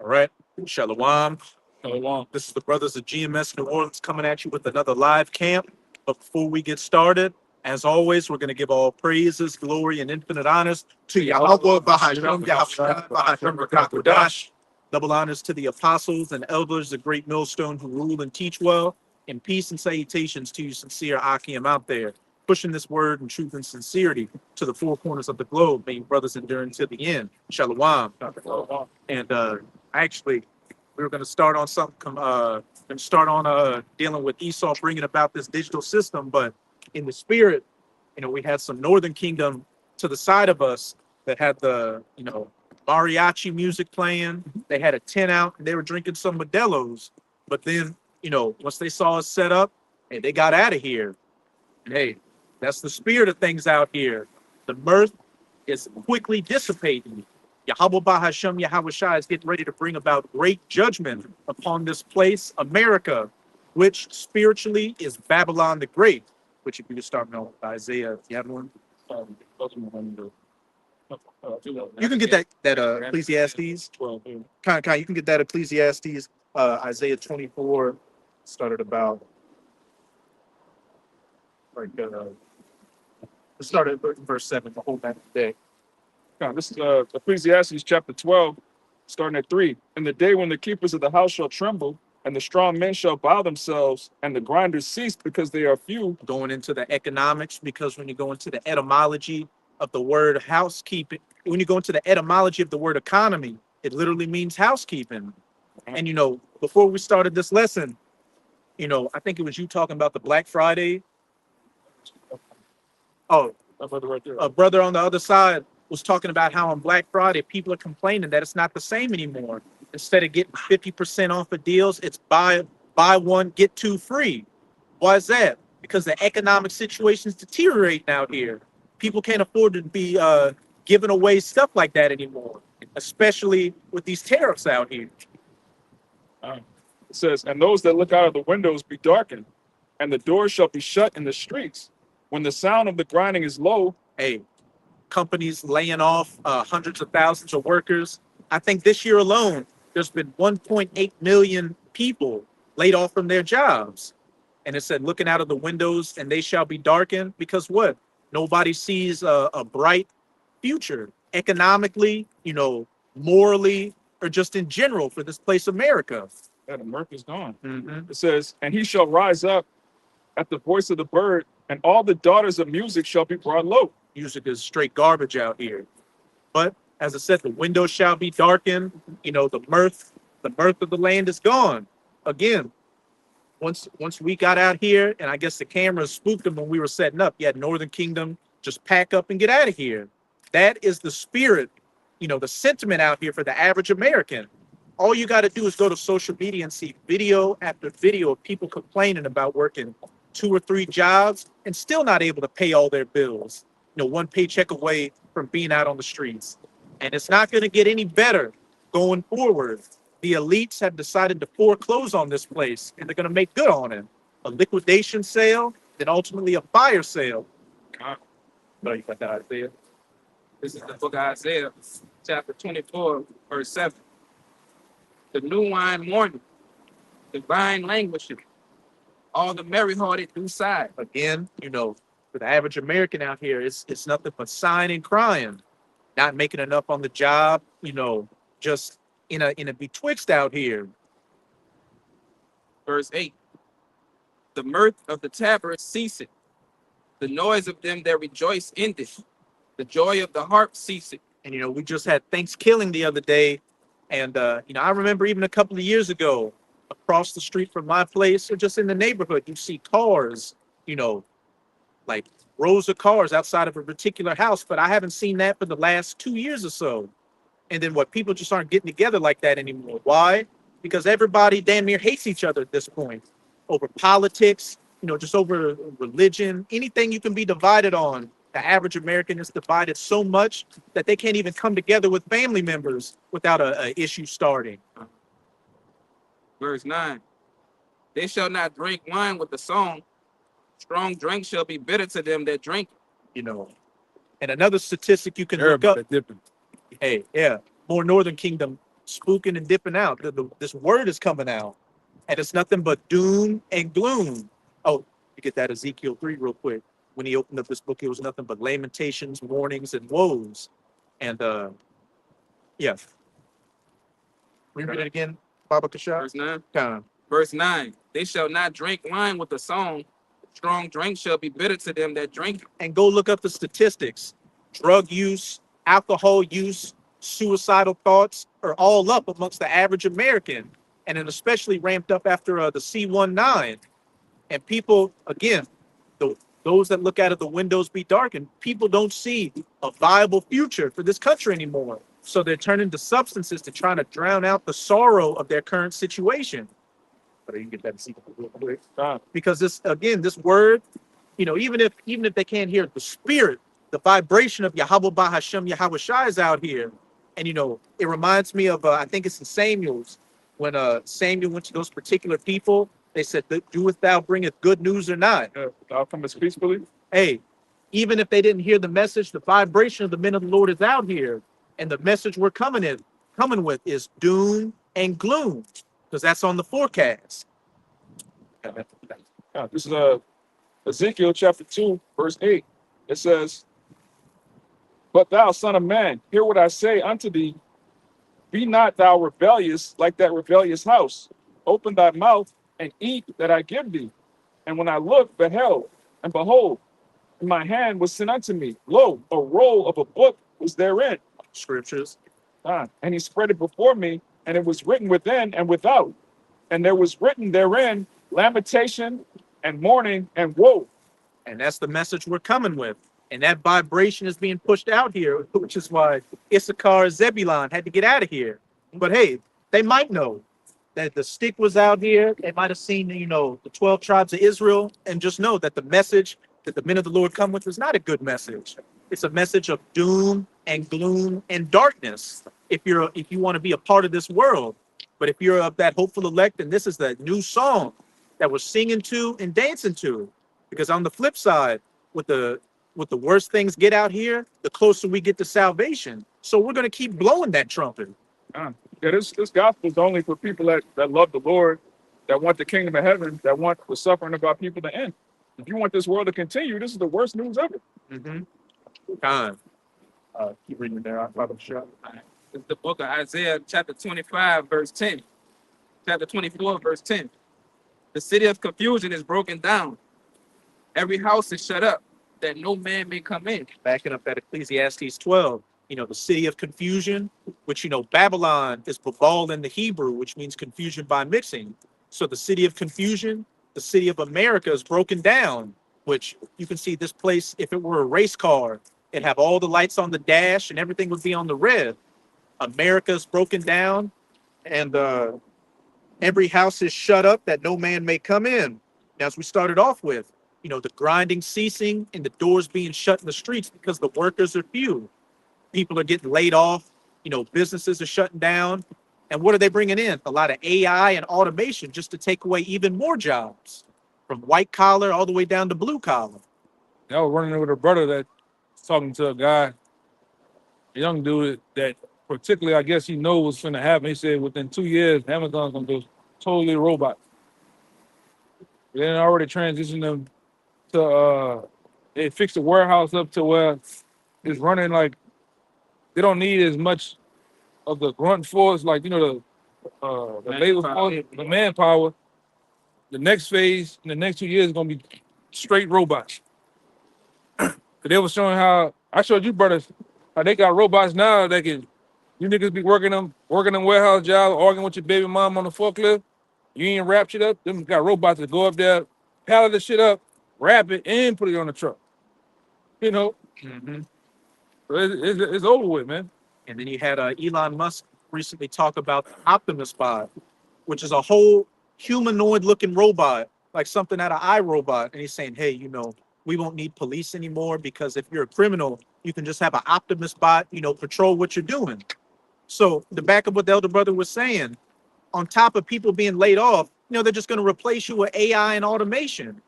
All right. Shalom. So long. This is the brothers of GMS New Orleans coming at you with another live camp. But before we get started, as always, we're going to give all praises, glory, and infinite honors to Yahweh Bahashem, Yahweh Bahashem Rakakodash. Double honors to the apostles and elders, the great millstone who rule and teach well. And peace and salutations to you, sincere Akim out there, pushing this word and truth and sincerity to the four corners of the globe. May you brothers endure until the end. Shalom. And actually, we were going to start on something. Dealing with Esau bringing about this digital system, but in the spirit, we had some Northern Kingdom to the side of us that had the mariachi music playing. They had a tent out and they were drinking some Modelo's. But then, once they saw us set up, hey, they got out of here. And hey, that's the spirit of things out here. The mirth is quickly dissipating. Yahweh Bahashem Yahweh Shai is getting ready to bring about great judgment upon this place, America, which spiritually is Babylon the Great. Which if you could start with Isaiah, if you have one. You can get that Ecclesiastes. Kind, you can get that Ecclesiastes, Isaiah 24, started about let's start at verse 7, the whole back day. This is Ecclesiastes chapter 12, starting at 3. In the day when the keepers of the house shall tremble, and the strong men shall bow themselves, and the grinders cease because they are few. Going into the economics, because when you go into the etymology of the word housekeeping, when you go into the etymology of the word economy, it literally means housekeeping. And before we started this lesson, I think it was you talking about the Black Friday. Oh, a brother on the other side was talking about how on Black Friday, people are complaining that it's not the same anymore. Instead of getting 50% off of deals, it's buy one, get two free. Why is that? Because the economic situation is deteriorating out here. People can't afford to be giving away stuff like that anymore, especially with these tariffs out here. It says, and those that look out of the windows be darkened, and the doors shall be shut in the streets. When the sound of the grinding is low, hey, companies laying off hundreds of thousands of workers. I think this year alone, there's been 1.8 million people laid off from their jobs. And it said, looking out of the windows and they shall be darkened because what? Nobody sees a bright future economically, morally, or just in general for this place, America. Yeah, the mirth is gone. Mm-hmm. It says, and he shall rise up at the voice of the bird, and all the daughters of music shall be brought low. Music is straight garbage out here. But as I said, the windows shall be darkened. The mirth of the land is gone. Again, once we got out here, and I guess the cameras spooked them when we were setting up. You had Northern Kingdom just pack up and get out of here. That is the spirit, the sentiment out here for the average American. All you got to do is go to social media and see video after video of people complaining about working 2 or 3 jobs and still not able to pay all their bills. One paycheck away from being out on the streets. And it's not going to get any better going forward. The elites have decided to foreclose on this place, and they're going to make good on it. A liquidation sale, then ultimately a fire sale. No, you got that, Isaiah. This is the book of Isaiah, chapter 24, verse 7. The new wine mourning, the vine languishing, all the merry-hearted do sigh. Again, for the average American out here, it's nothing but sighing and crying. Not making enough on the job, just in a betwixt out here. Verse 8. The mirth of the tabrets ceaseth, the noise of them that rejoice endeth, the joy of the harp ceaseth. And we just had Thanksgiving the other day, and I remember even a couple of years ago, across the street from my place or just in the neighborhood, you see cars, like rows of cars outside of a particular house, but I haven't seen that for the last 2 years or so. And then people just aren't getting together like that anymore. Why? Because everybody damn near hates each other at this point over politics, just over religion, anything you can be divided on. The average American is divided so much that they can't even come together with family members without a issue starting. Verse 9. They shall not drink wine with the song. Strong drink shall be bitter to them that drink. And another statistic you can look up. Hey, yeah, more Northern Kingdom spooking and dipping out. This word is coming out, and it's nothing but doom and gloom. Oh, you get that Ezekiel 3 real quick. When he opened up this book, it was nothing but lamentations, warnings, and woes. And yeah, read it again, Baba Kashab. Verse 9. Time. Verse 9. They shall not drink wine with a song. Strong drink shall be bitter to them that drink it. And go look up the statistics. Drug use, alcohol use, suicidal thoughts are all up amongst the average American, and then especially ramped up after the C-19. And people, again, those that look out of the windows be darkened. People don't see a viable future for this country anymore. So they're turning to substances to try to drown out the sorrow of their current situation. But you can get that secret real quick. Because this word, even if they can't hear it, the spirit, the vibration of Yahweh Bahashem Yahweh Shai is out here. And it reminds me of I think it's in Samuel's, when Samuel went to those particular people. They said, "Doest thou bringeth good news or not?" Thou comest peacefully. Hey, even if they didn't hear the message, the vibration of the men of the Lord is out here, and the message we're coming with is doom and gloom, because that's on the forecast. This is Ezekiel chapter 2, verse 8. It says, "But thou, son of man, hear what I say unto thee. Be not thou rebellious like that rebellious house. Open thy mouth and eat that I give thee. And when I looked, beheld, and behold, in my hand was sent unto me, lo, a roll of a book was therein." Scriptures. And he spread it before me, and it was written within and without. And there was written therein lamentation and mourning and woe. And that's the message we're coming with. And that vibration is being pushed out here, which is why Issachar and Zebulon had to get out of here. But hey, they might know that the stick was out here. They might have seen, the 12 tribes of Israel, and just know that the message that the men of the Lord come with is not a good message. It's a message of doom and gloom and darkness if you want to be a part of this world. But if you're of that hopeful elect, and this is the new song that we're singing to and dancing to. Because on the flip side, with the worse things get out here, the closer we get to salvation. So we're going to keep blowing that trumpet. This gospel is only for people that love the Lord, that want the kingdom of heaven, that want the suffering of our people to end. If you want this world to continue, this is the worst news ever. Time. Keep reading there. It's the book of Isaiah, chapter 25, verse 10. Chapter 24, verse 10. The city of confusion is broken down. Every house is shut up, that no man may come in. Backing up at Ecclesiastes 12, the city of confusion, which, Babylon is Babal in the Hebrew, which means confusion by mixing. So the city of confusion, the city of America is broken down, which you can see this place, if it were a race car, it'd have all the lights on the dash and everything would be on the red. America is broken down, and every house is shut up that no man may come in. Now, as we started off with, the grinding ceasing and the doors being shut in the streets because the workers are few. People are getting laid off, businesses are shutting down. And what are they bringing in? A lot of AI and automation just to take away even more jobs, from white collar all the way down to blue collar. I was running with a brother that was talking to a guy, a young dude that particularly, I guess he knows what's going to happen. He said within 2 years, Amazon's going to go totally robot. They done already transitioned them to, they fixed the warehouse up to where it's running like, they don't need as much of the grunt force, like, the labor force, the manpower. The next phase in the next 2 years is going to be straight robots. They were showing how, I showed you brothers, how they got robots now that can, you niggas be working them warehouse jobs, arguing with your baby mom on the forklift. You ain't wrap shit up. Them got robots that go up there, pallet the shit up, wrap it, and put it on the truck. So it's over with, man. And then you had Elon Musk recently talk about the Optimus Bot, which is a whole humanoid-looking robot, like something out of iRobot. And he's saying, hey, we won't need police anymore because if you're a criminal, you can just have an Optimus Bot, patrol what you're doing. So the back of what the elder brother was saying, on top of people being laid off, they're just going to replace you with AI and automation.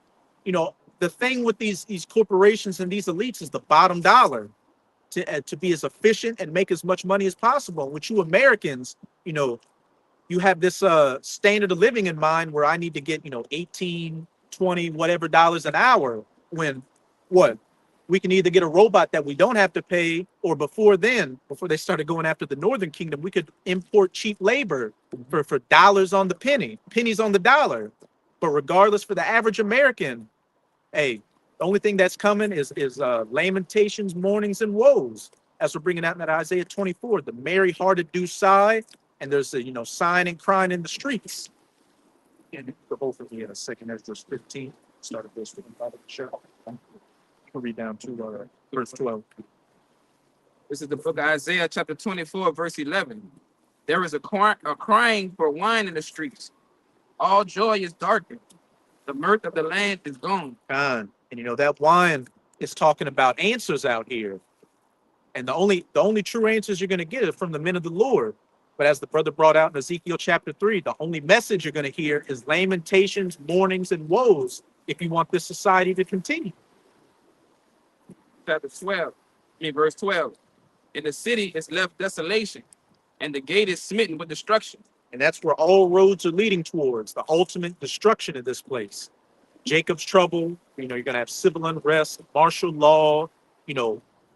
The thing with these corporations and these elites is the bottom dollar to be as efficient and make as much money as possible. With you Americans, you know, you have this standard of living in mind where I need to get, 18, 20, whatever dollars an hour, when what? We can either get a robot that we don't have to pay, or before they started going after the Northern Kingdom, we could import cheap labor for dollars on the penny, pennies on the dollar. But regardless, for the average American, hey, the only thing that's coming is lamentations, mournings, and woes. As we're bringing out in that Isaiah 24, the merry-hearted do sigh, and there's a sighing and crying in the streets. And for both of you in a second, there's verse 15. Started verse 15. Sure. We'll read down to verse 12. This is the book of Isaiah, chapter 24, verse 11. There is a crying for wine in the streets. All joy is darkened. The mirth of the land is gone. And that wine is talking about answers out here. And the only true answers you're going to get are from the men of the Lord. But as the brother brought out in Ezekiel chapter 3, the only message you're going to hear is lamentations, mournings, and woes if you want this society to continue. Chapter 12, verse 12. In the city is left desolation, and the gate is smitten with destruction. And that's where all roads are leading towards, the ultimate destruction of this place. Jacob's trouble, you're going to have civil unrest, martial law,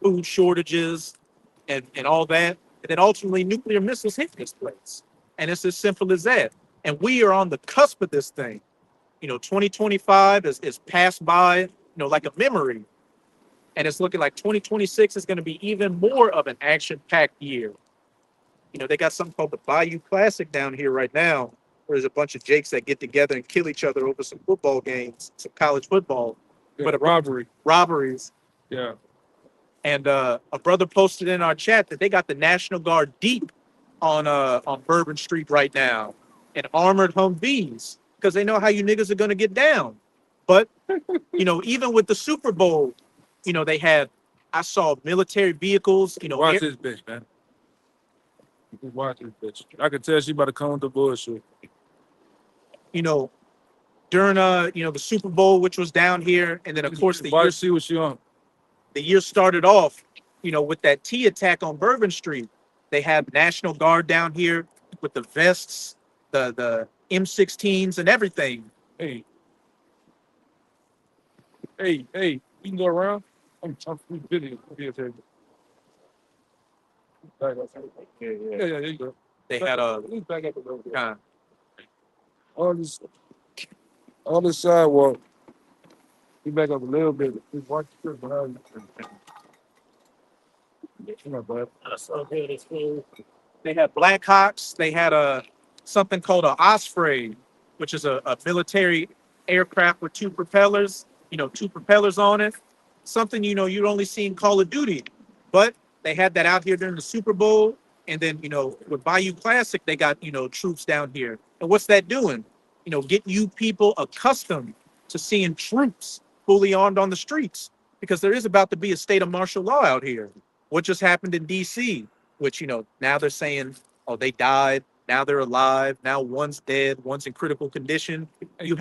food shortages, and all that. And then ultimately nuclear missiles hit this place. And it's as simple as that. And we are on the cusp of this thing. 2025 is passed by, like a memory. And it's looking like 2026 is going to be even more of an action-packed year. They got something called the Bayou Classic down here right now, where there's a bunch of jakes that get together and kill each other over some football games, some college football. Yeah, but robberies. Yeah. And a brother posted in our chat that they got the National Guard deep on Bourbon Street right now, and armored Humvees, because they know how you niggas are gonna get down. But even with the Super Bowl, I saw military vehicles. Watch this bitch, man. Just watch this bitch. I could tell she about to come with the bullshit. During the Super Bowl, which was down here, and then of course See what she on. The year started off, with that T attack on Bourbon Street. They have National Guard down here with the vests, the M16s, and everything. Hey, you can go around. I'm video tape. Yeah, there you go. They had a Back up a little bit. kind On the sidewalk. You back up a little bit. Just watch the trip behind you. Come on, bud. They had Blackhawks. They had something called an Osprey, which is a military aircraft with two propellers on it. Something you'd only see in Call of Duty. But they had that out here during the Super Bowl. And then, with Bayou Classic, they got, troops down here. And what's that doing? Getting you people accustomed to seeing troops fully armed on the streets, because there is about to be a state of martial law out here. What just happened in DC, which, now they're saying, oh, they died. Now they're alive. Now one's dead. One's in critical condition. I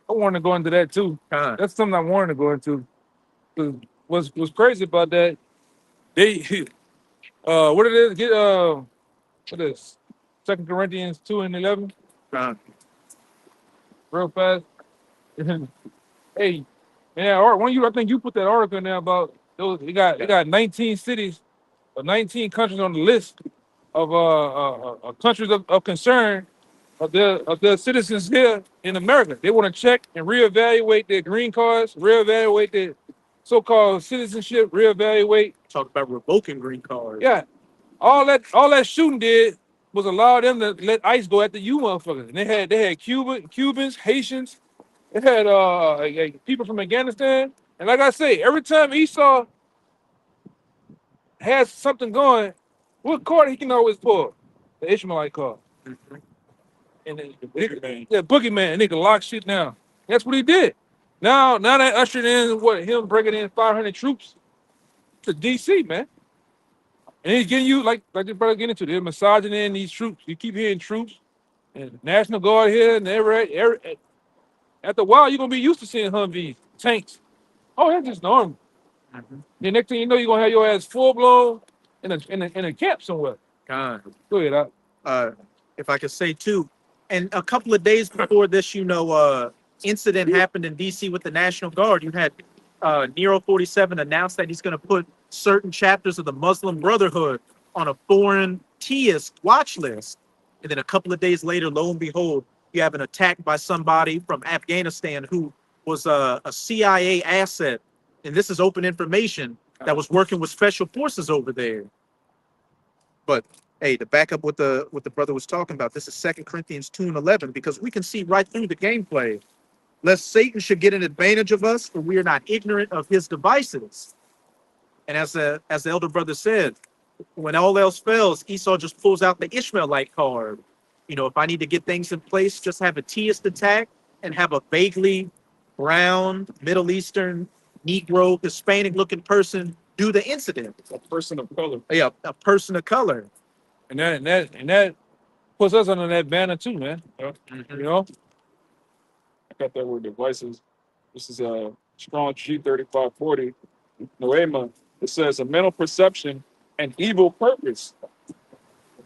wanted to go into that too. That's something I wanted to go into. What's crazy about that? They, what it is? Get what is 2 Corinthians 2:11? Real fast. Hey, man, I think you put that article in there about those. They got 19 cities or 19 countries on the list of countries of concern of their citizens here in America. They want to check and reevaluate their green cards, reevaluate their so-called citizenship, reevaluate. Talk about revoking green cards. Yeah, all that shooting did was allow them to let ICE go after you motherfuckers. And they had Cubans, Haitians, they had people from Afghanistan. And like I say, every time Esau has something going, what card he can always pull? The Ishmaelite card. Mm-hmm. And then the boogeyman. Yeah, boogeyman. And they can lock shit down. That's what he did. Now that ushered in him bringing in 500 troops to DC, man. And he's getting you like this brother getting into. They're massaging in these troops. You keep hearing troops and National Guard here and every after a while you're gonna be used to seeing Humvees, tanks. Oh, that's just normal. Mm-hmm. The next thing you know, you're gonna have your ass full blown in a camp somewhere. God. Go ahead, if I could say too. And a couple of days before this, incident happened in DC with the National Guard, you had Nero 47 announced that he's going to put certain chapters of the Muslim Brotherhood on a foreign teist watch list. And then a couple of days later, lo and behold, you have an attack by somebody from Afghanistan who was a CIA asset. And this is open information that was working with special forces over there. But hey, to back up what the brother was talking about, this is 2 Corinthians 2:11, because we can see right through the gameplay. Lest Satan should get an advantage of us, for we are not ignorant of his devices. And as the elder brother said, when all else fails, Esau just pulls out the Ishmaelite card. If I need to get things in place, just have a teist attack and have a vaguely brown, Middle Eastern, Negro, Hispanic looking person do the incident. A person of color. Yeah, a person of color. And that puts us under that banner too, man. Yeah. You know? I got that word devices. This is a strong G3540. Noema. It says a mental perception and evil purpose.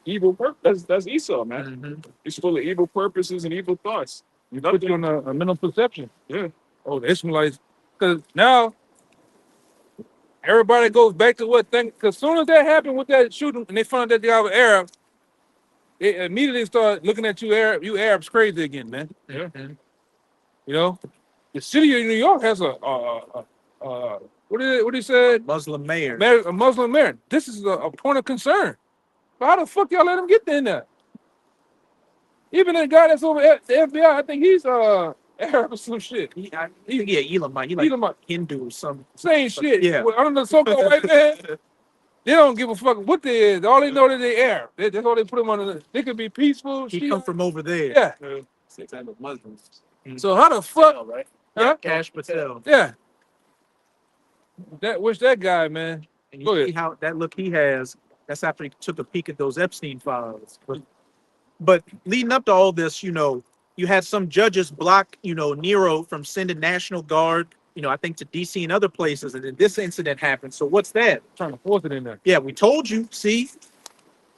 Evil purpose. That's Esau, man. He's full of evil purposes and evil thoughts. You put you on a mental perception. Yeah. Oh, the Ishmaelites. Because now everybody goes back to what thing. Because as soon as that happened with that shooting and they found out that the guy was Arab, they immediately start looking at you Arabs crazy again, man. Yeah. You know, the city of New York has a what he said? Muslim mayor. A Muslim mayor. This is a point of concern. But how the fuck y'all let him get in there? Even the guy that's over at the FBI, I think he's Arab or some shit. Elamite. He like Elamite. Hindu or something. Same shit. Yeah. Well, under the so-called white man, they don't give a fuck what they is. All they know that they Arab. That's all they put them under. They could be peaceful. He come from over there. Yeah. Same type of Muslims. So how the fuck? Right? Huh? Cash Patel. Yeah. That guy, man. And Go you ahead. see how that look he has. That's after he took a peek at those Epstein files. But leading up to all this, you had some judges block, Nero from sending National Guard, I think to DC and other places. And then this incident happened. So what's that? Trying to force it in there. Yeah, we told you. See,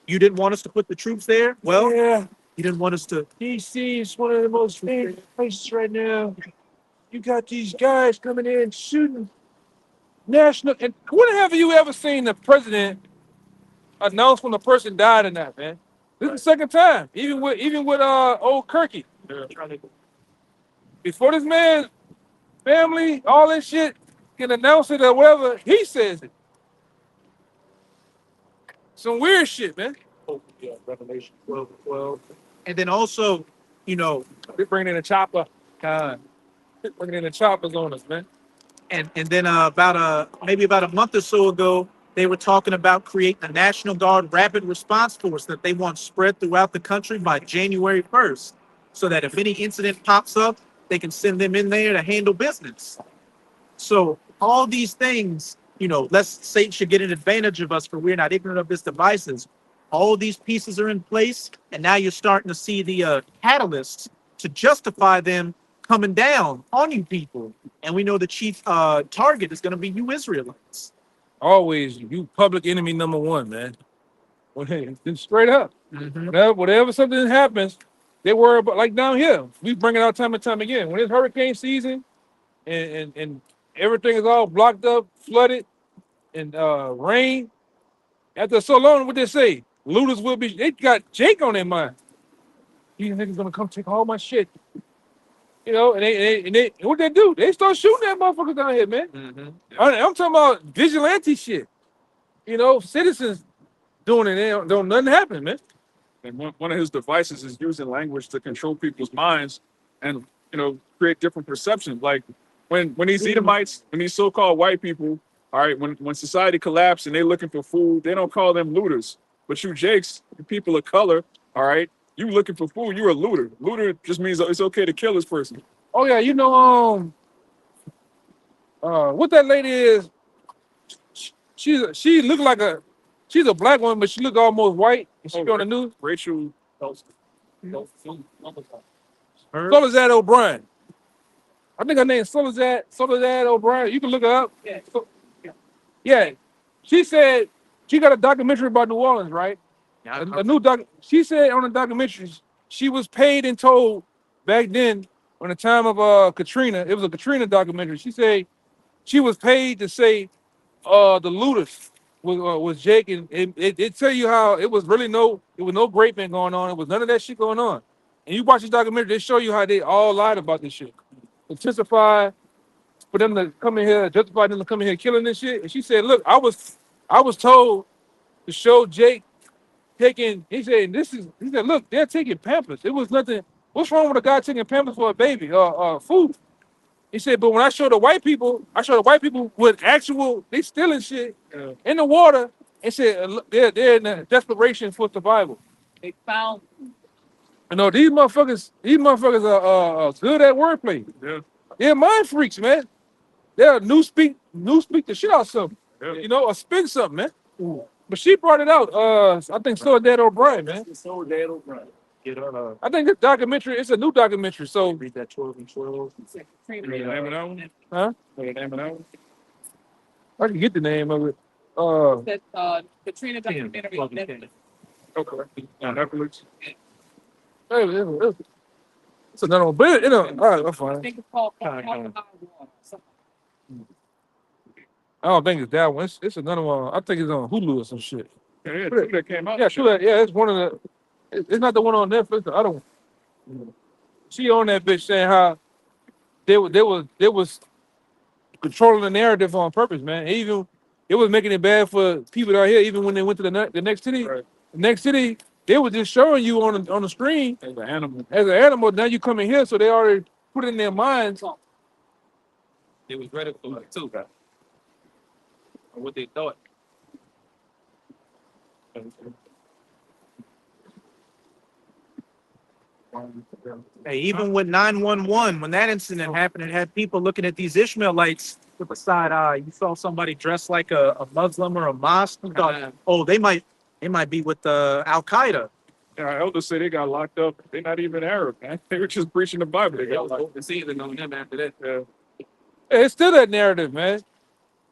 you didn't want us to put the troops there. Well, yeah. you didn't want us to. DC is one of the most dangerous places right now. You got these guys coming in shooting national. And when have you ever seen the president announce when the person died or not, man? This is the second time. Even with old Kirky. Before this man, family, all this shit can announce it or whatever, he says it. Some weird shit, man. Oh, yeah, Revelation 12:12. And then also, They bringing in a chopper. God. They bringing in the choppers on us, man. and then maybe about a month or so ago, they were talking about creating a National Guard Rapid Response Force that they want spread throughout the country by January 1st, so that if any incident pops up, they can send them in there to handle business. So all these things, lest Satan should get an advantage of us, for we're not ignorant of his devices. All these pieces are in place, and now you're starting to see the catalysts to justify them coming down on you people. And we know the chief target is going to be you Israelites. Always, you public enemy number one, man. It's straight up. Whatever something happens, they worry about, like down here. We bring it out time and time again. When it's hurricane season and everything is all blocked up, flooded, and rain, after so long, what they say? Looters will be. They got Jake on their mind. These niggas gonna come take all my shit. And they what they do? They start shooting at motherfuckers down here, man. I'm talking about vigilante shit. Citizens doing it. Don't nothing happen, man. And one of his devices is using language to control people's minds and, create different perceptions. Like when these Edomites, when these so-called white people, all right, when society collapsed and they're looking for food, they don't call them looters. But you Jakes, you people of color, all right, you looking for food, you're a looter. Looter just means it's okay to kill this person. Oh yeah, what that lady is, she look like she's a black woman, but she look almost white. And she be on the news. Rachel. Soledad O'Brien. I think her name is Soledad O'Brien. You can look her up. Yeah. She said she got a documentary about New Orleans, right? Yeah, A new doc. She said on the documentaries she was paid and told back then, on the time of Katrina. It was a Katrina documentary. She said she was paid to say the looters was Jake, and it tell you how it was really it was no raping going on. It was none of that shit going on. And you watch this documentary, they show you how they all lied about this shit. To testify for them to come in here, justify them to come in here killing this shit. And she said, "Look, I was told to show Jake taking." He said, He said, "Look, they're taking Pampers. It was nothing. What's wrong with a guy taking Pampers for a baby or food?" He said, "But when I show the white people, with actual, they stealing shit in the water." And said, "Look, they're in a desperation for survival." they found You know, these motherfuckers are good at wordplay. Yeah. They're mind freaks, man. They're new speak the shit out something. Yeah. You know, or spin something, man. But she brought it out. I think so Dad O'Brien, man. So Dad O'Brien. Get on. I think this documentary, it's a new documentary. So, Read that 12 and 12. You know the name of that one? huh? You know the name of that one? I can get the name of it. that Katrina documentary on Netflix. Okay. On Netflix. It's another one. But, all right, that's I fine. think it's called Kind of. I don't think it's that one. It's another one. I think it's on Hulu or some shit. Yeah, two that came out. Yeah, sure. Yeah, it's one of the. It's not the one on Netflix. The other one. She on that bitch saying how they was controlling the narrative on purpose, man. Even it was making it bad for people down here. Even when they went to the next city, Right. the next city, they were just showing you on the screen As an animal. as an animal. Now you come in here, so they already put in their minds. It was ready for it too, or what they thought. Hey, even with 911, when that incident happened, it had people looking at these Ishmaelites with a side eye. You saw somebody dressed like a Muslim or a mosque. You thought, oh, they might be with Al Qaeda. Yeah, our elders say they got locked up. They're not even Arab, man. They were just preaching the Bible. They They got was locked up. open season on them after that. Yeah. Hey, it's still that narrative, man.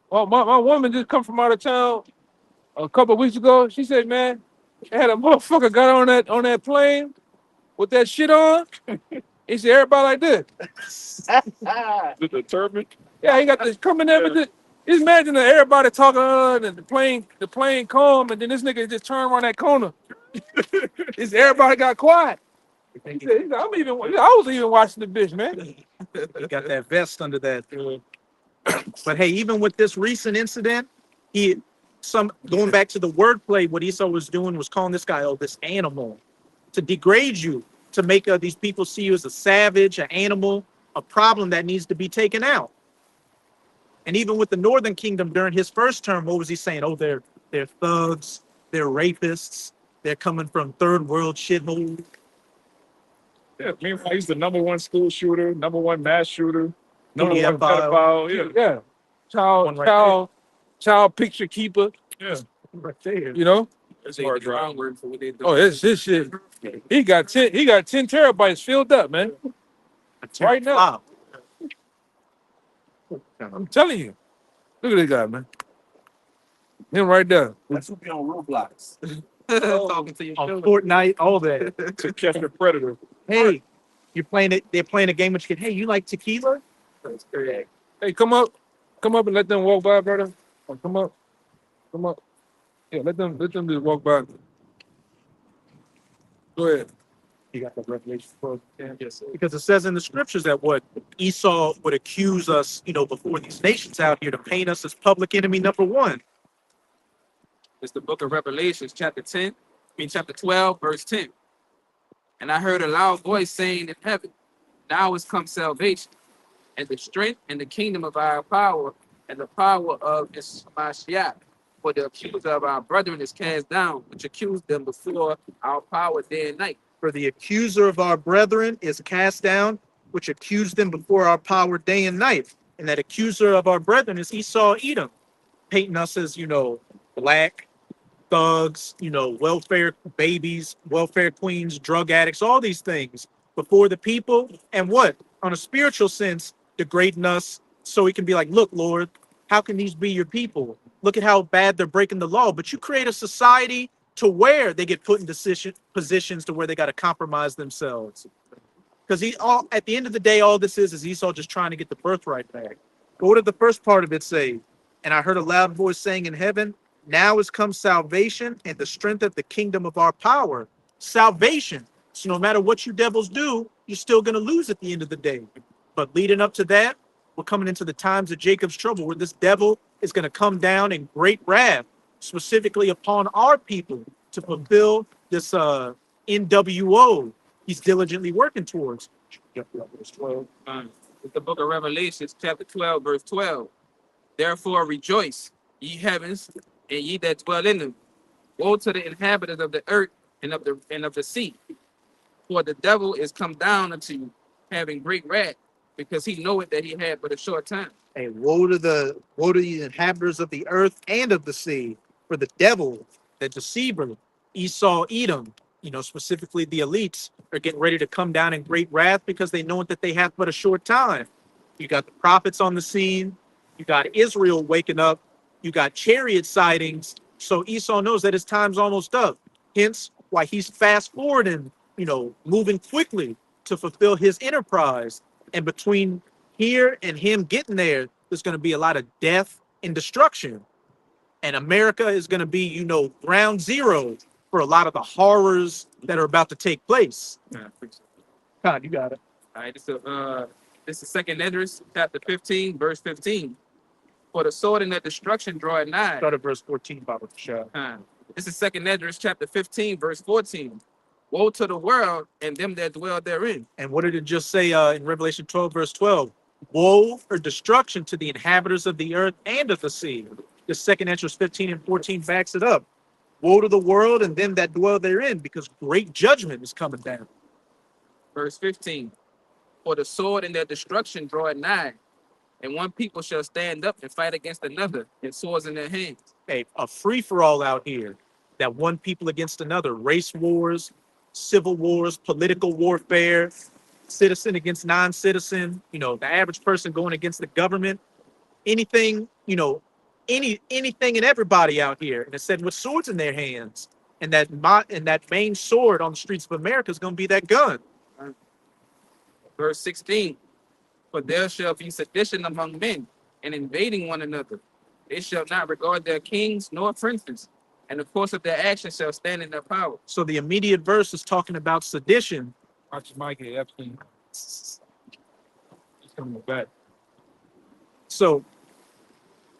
Well, my woman just come from out of town a couple of weeks ago. She said, man, they had a motherfucker got on that plane with that shit on. He said, everybody like this. The turban. Yeah, he got this coming there with this. Just imagine that everybody talking and the plane calm, and then this nigga just turned around that corner. Everybody got quiet. He said, I was even watching the bitch, man. He got that vest under that. But hey, even with this recent incident, going back to the wordplay, what Esau was doing was calling this guy, this animal, to degrade you, to make these people see you as a savage, an animal, a problem that needs to be taken out. And even with the Northern Kingdom during his first term, what was he saying? Oh, they're thugs, they're rapists, they're coming from third world shithole. Yeah, meanwhile, he's the #1 school shooter, #1 mass shooter, #1 pedophile. pedophile. Yeah. Yeah. One right Child picture keeper, Yeah. Right there. you know? It's They hard the drive. wrong word for what they do. Oh, it's this shit. He got 10 terabytes filled up, man. Right now. Wow. I'm telling you. Look at this guy, man. Him right there. That's who be on Roblox. Talking to your On children. Fortnite, all that. To catch the predator. Hey, they're playing a game with you. Hey, you like tequila? Hey, come up and let them walk by, brother. Oh, come up. Yeah, let them just walk by. Go ahead. You got the Revelation 12. Yes, sir. Because it says in the scriptures that what Esau would accuse us, before these nations out here to paint us as public enemy number one. It's the book of Revelations, chapter 12, verse 10. And I heard a loud voice saying in heaven, now is come salvation, and the strength and the kingdom of our power, and the power of Mashiach. For the accuser of our brethren is cast down, which accused them before our power day and night. For the accuser of our brethren is cast down, which accused them before our power day and night. And that accuser of our brethren is Esau Edom, painting us as, black thugs, welfare babies, welfare queens, drug addicts, all these things before the people. And what? On a spiritual sense, degrading us so he can be like, look, Lord, how can these be your people? Look at how bad they're breaking the law. But you create a society to where they get put in positions to where they got to compromise themselves. Because at the end of the day, all this is Esau just trying to get the birthright back. But what did the first part of it say? And I heard a loud voice saying in heaven, now has come salvation and the strength of the kingdom of our power. Salvation. So no matter what you devils do, you're still going to lose at the end of the day. But leading up to that, we're coming into the times of Jacob's trouble, where this devil is going to come down in great wrath, specifically upon our people, to fulfill this NWO he's diligently working towards. Verse 12. It's the book of Revelations, chapter 12, verse 12. Therefore rejoice, ye heavens, and ye that dwell in them. Woe to the inhabitants of the earth and of the sea, for the devil is come down unto you, having great wrath, because he knoweth that he had but a short time. Hey, woe to the inhabitants of the earth and of the sea, for the devil, the deceiver, Esau, Edom, specifically the elites, are getting ready to come down in great wrath because they know that they have but a short time. You got the prophets on the scene, you got Israel waking up, you got chariot sightings. So Esau knows that his time's almost up. Hence why he's fast forwarding, moving quickly to fulfill his enterprise. And between here and him getting there, there's going to be a lot of death and destruction. And America is going to be, ground zero for a lot of the horrors that are about to take place. God, you got it. All right, this is Second Esdras, chapter 15, verse 15. For the sword and the destruction draweth nigh. Start at verse 14, Baba Shah. This is Second Esdras, chapter 15, verse 14. Woe to the world and them that dwell therein. And what did it just say in Revelation 12, verse 12? Woe or destruction to the inhabitants of the earth and of the sea. The Second Esdras 15 and 14 backs it up. Woe to the world and them that dwell therein, because great judgment is coming down. Verse 15. For the sword and their destruction draweth nigh, and one people shall stand up and fight against another, and swords in their hands. Hey, a free-for-all out here, that one people against another, race wars, civil wars, political warfare, citizen against non-citizen, the average person going against the government, anything, anything and everybody out here. And it said with swords in their hands. And that main sword on the streets of America is going to be that gun. Verse 16. For there shall be sedition among men, and invading one another. They shall not regard their kings nor princes, and the course of their actions shall stand in their power. So the immediate verse is talking about sedition. Watch Mike Epstein. He's coming back. So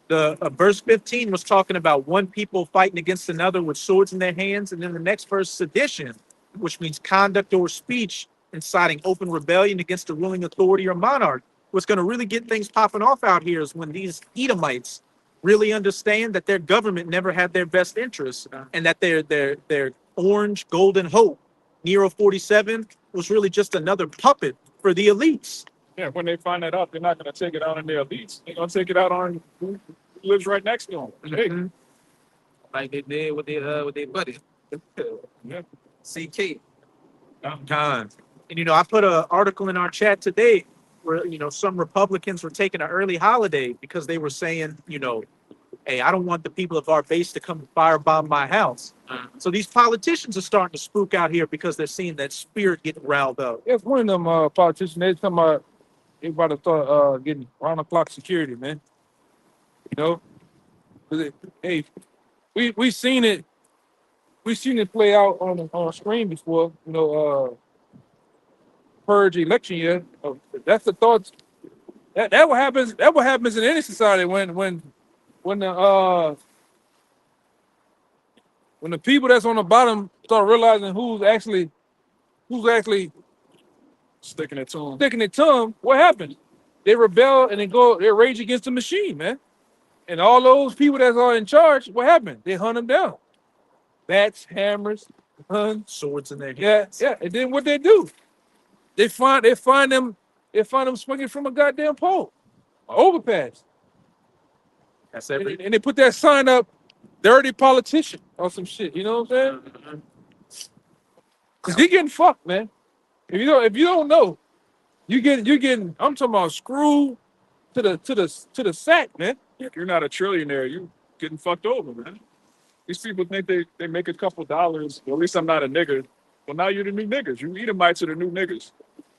the verse 15 was talking about one people fighting against another with swords in their hands, and then the next verse, sedition, which means conduct or speech inciting open rebellion against the ruling authority or monarch. What's going to really get things popping off out here is when these Edomites really understand that their government never had their best interests, and that their orange golden hope, Nero 47, was really just another puppet for the elites. Yeah, when they find that out, they're not going to take it out on their elites. They're going to take it out on who lives right next to them. Mm-hmm. Like they did with their buddy. Yeah. CK. Time. And I put an article in our chat today where some Republicans were taking an early holiday because they were saying, hey, I don't want the people of our base to come firebomb my house. So these politicians are starting to spook out here because they're seeing that spirit getting riled up. It's one of them politicians. They talking about everybody start getting round the clock security, man. 'Cause hey, we seen it. We seen it play out on screen before. Purge election year. That's the thoughts. That what happens. That what happens in any society when the people that's on the bottom start realizing who's actually Sticking it to them. sticking it to them. What happens? They rebel and they rage against the machine, man. And all those people that are in charge, what happened? They hunt them down. Bats, hammers, guns, Swords in their hands. yeah. And then what they do? They find them swinging from a goddamn pole, an overpass. That's And, every. and they put that sign up, dirty politician or some shit. You know what I'm saying? Cause you're getting fucked, man. If you don't know, you getting. I'm talking about screwed to the sack, man. If you're not a trillionaire, you're getting fucked over, man. These people think they make a couple dollars. Well, at least I'm not a nigger. Well, now you're the new niggers. You Edomites are the new niggers.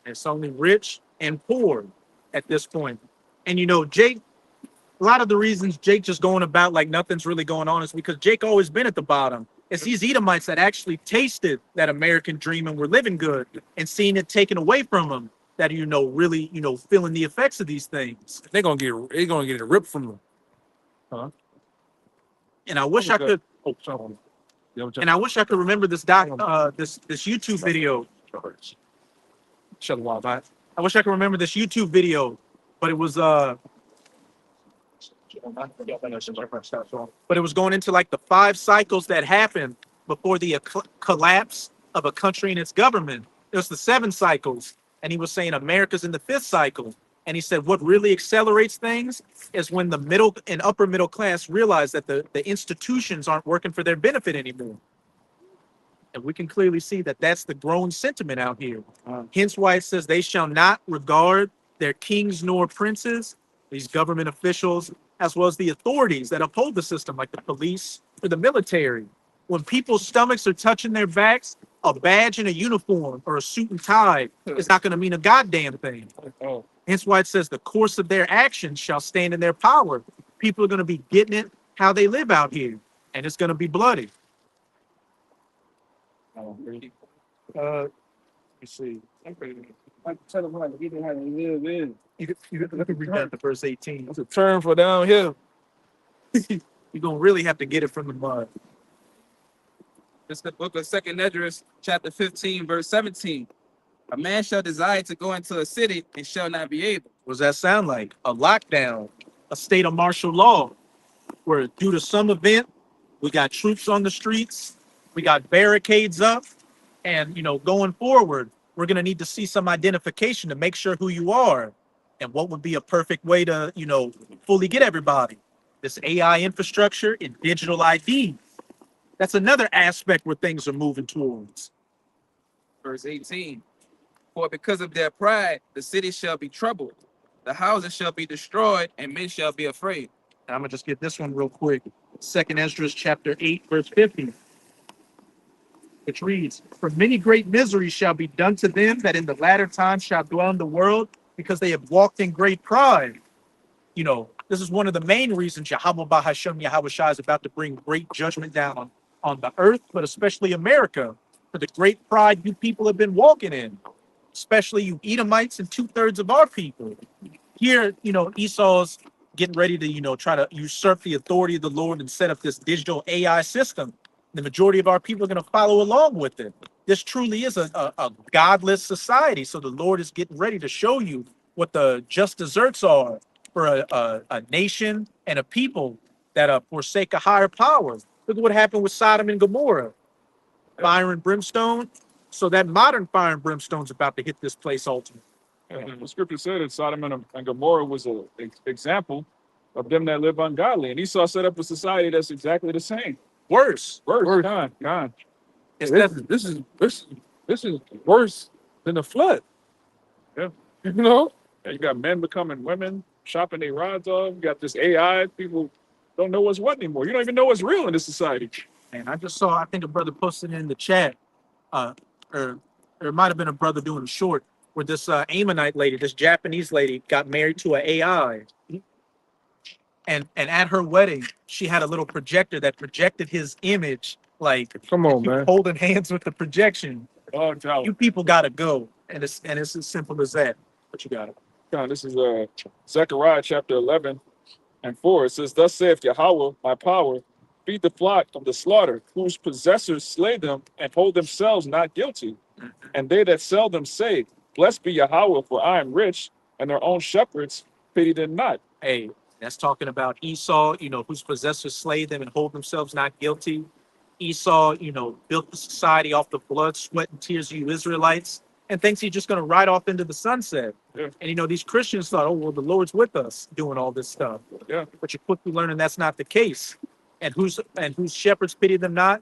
It's only rich and poor at this point. And Jake, a lot of the reasons Jake just going about like nothing's really going on is because Jake always been at the bottom. It's these Edomites that actually tasted that American dream and were living good and seeing it taken away from them that really feeling the effects of these things. They're gonna get it ripped from them. Huh? And I wish I could. Oh, sorry. Yeah, And I wish I could remember this this YouTube video. shut a while back. I wish I could remember this YouTube video, but it was going into like the 5 cycles that happened before the collapse of a country and its government. It was the 7 cycles, and he was saying America's in the 5th cycle. And he said what really accelerates things is when the middle and upper middle class realize that the institutions aren't working for their benefit anymore. And we can clearly see that that's the growing sentiment out here. Hence why it says they shall not regard their kings nor princes, these government officials, as well as the authorities that uphold the system, like the police or the military. When people's stomachs are touching their backs, a badge and a uniform or a suit and tie is not going to mean a goddamn thing. Oh, Hence why it says the course of their actions shall stand in their power. People are going to be getting it how they live out here, and it's going to be bloody. let me see. I tell them what, he didn't have to live in. You can read that to verse 18. It's a term for down here. You're going to really have to get it from the mud. It's the book of 2nd Esdras, chapter 15, verse 17. A man shall desire to go into a city and shall not be able. What does that sound like? A lockdown, a state of martial law, where due to some event, we got troops on the streets, we got barricades up, and going forward, we're gonna need to see some identification to make sure who you are. And what would be a perfect way to, fully get everybody? This AI infrastructure and digital ID. That's another aspect where things are moving towards. Verse 18. For because of their pride, the city shall be troubled. The houses shall be destroyed, and men shall be afraid. And I'm gonna just get this one real quick. 2nd Esdras chapter 8, verse 50. Which reads, for many great miseries shall be done to them that in the latter time shall dwell in the world, because they have walked in great pride. This is one of the main reasons Yahweh Bahashem Yahweh Shai is about to bring great judgment down on the earth, but especially America, for the great pride you people have been walking in, especially you Edomites and 2/3 of our people. Here, Esau's getting ready to, try to usurp the authority of the Lord and set up this digital AI system. The majority of our people are going to follow along with it. This truly is a godless society. So the Lord is getting ready to show you what the just deserts are for a nation and a people that forsake a higher power. Look at what happened with Sodom and Gomorrah. Fire and brimstone. So that modern fire and brimstone is about to hit this place ultimately. And the scripture said that Sodom and Gomorrah was an example of them that live ungodly. And Esau set up a society that's exactly the same. Worse. Worse. God. It's This is worse than the flood. Yeah. You know? Yeah, you got men becoming women, chopping their rods off. You got this AI. People don't know what's what anymore. You don't even know what's real in this society. And I just saw, I think a brother posted in the chat, or it might have been a brother doing a short, where this Ammonite lady, this Japanese lady, got married to an AI. And at her wedding, she had a little projector that projected his image, like Come on, man. holding hands with the projection. Oh, no. You people gotta go. And it's as simple as that. But you got it. God, this is Zechariah chapter 11:4. It says, thus saith Yahweh, my power, feed the flock of the slaughter, whose possessors slay them and hold themselves not guilty. And they that sell them say, blessed be Yahweh, for I am rich, and their own shepherds pity them not. Hey, that's talking about Esau, whose possessors slay them and hold themselves not guilty. Esau, built the society off the blood, sweat, and tears of you Israelites, and thinks he's just going to ride off into the sunset. Yeah. And, these Christians thought, oh, well, the Lord's with us doing all this stuff. Yeah. But you're quickly learning that's not the case. And whose shepherds pity them not?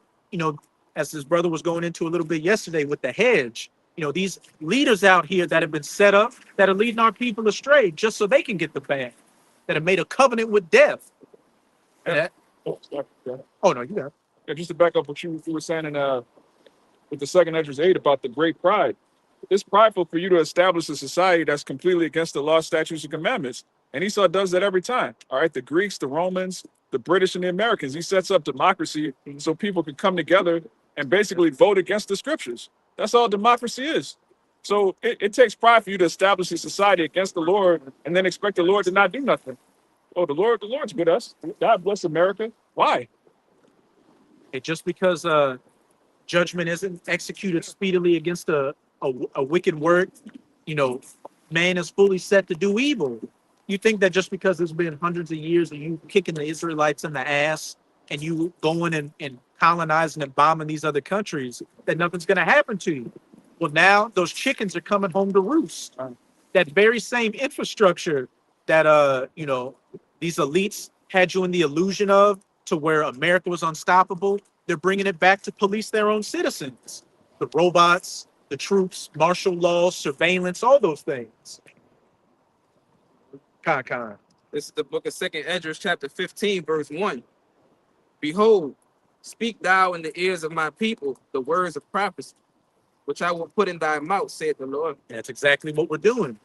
As his brother was going into a little bit yesterday with the hedge, these leaders out here that have been set up that are leading our people astray just so they can get the bag, that have made a covenant with death. Yeah. Oh, no, you got it. And just to back up what you were saying in with the second Esdras 8 about the great pride. It's prideful for you to establish a society that's completely against the law, statutes, and commandments. And Esau does that every time. All right, the Greeks, the Romans, the British, and the Americans. He sets up democracy so people can come together and basically vote against the scriptures. That's all democracy is. So it takes pride for you to establish a society against the Lord and then expect the Lord to not do nothing. Oh, the Lord's with us. God bless America. Why? Just because judgment isn't executed speedily against a wicked work, you know, man is fully set to do evil. You think that just because there's been hundreds of years of you kicking the Israelites in the ass and you going and colonizing and bombing these other countries, that nothing's going to happen to you? Well, now those chickens are coming home to roost. That very same infrastructure that these elites had you in the illusion of, to where America was unstoppable, they're bringing it back to police their own citizens. The robots, the troops, martial law, surveillance, all those things. Con. This is the book of Second Esdras, chapter 15, verse 1. Behold, speak thou in the ears of my people the words of prophecy, which I will put in thy mouth, saith the Lord. And that's exactly what we're doing.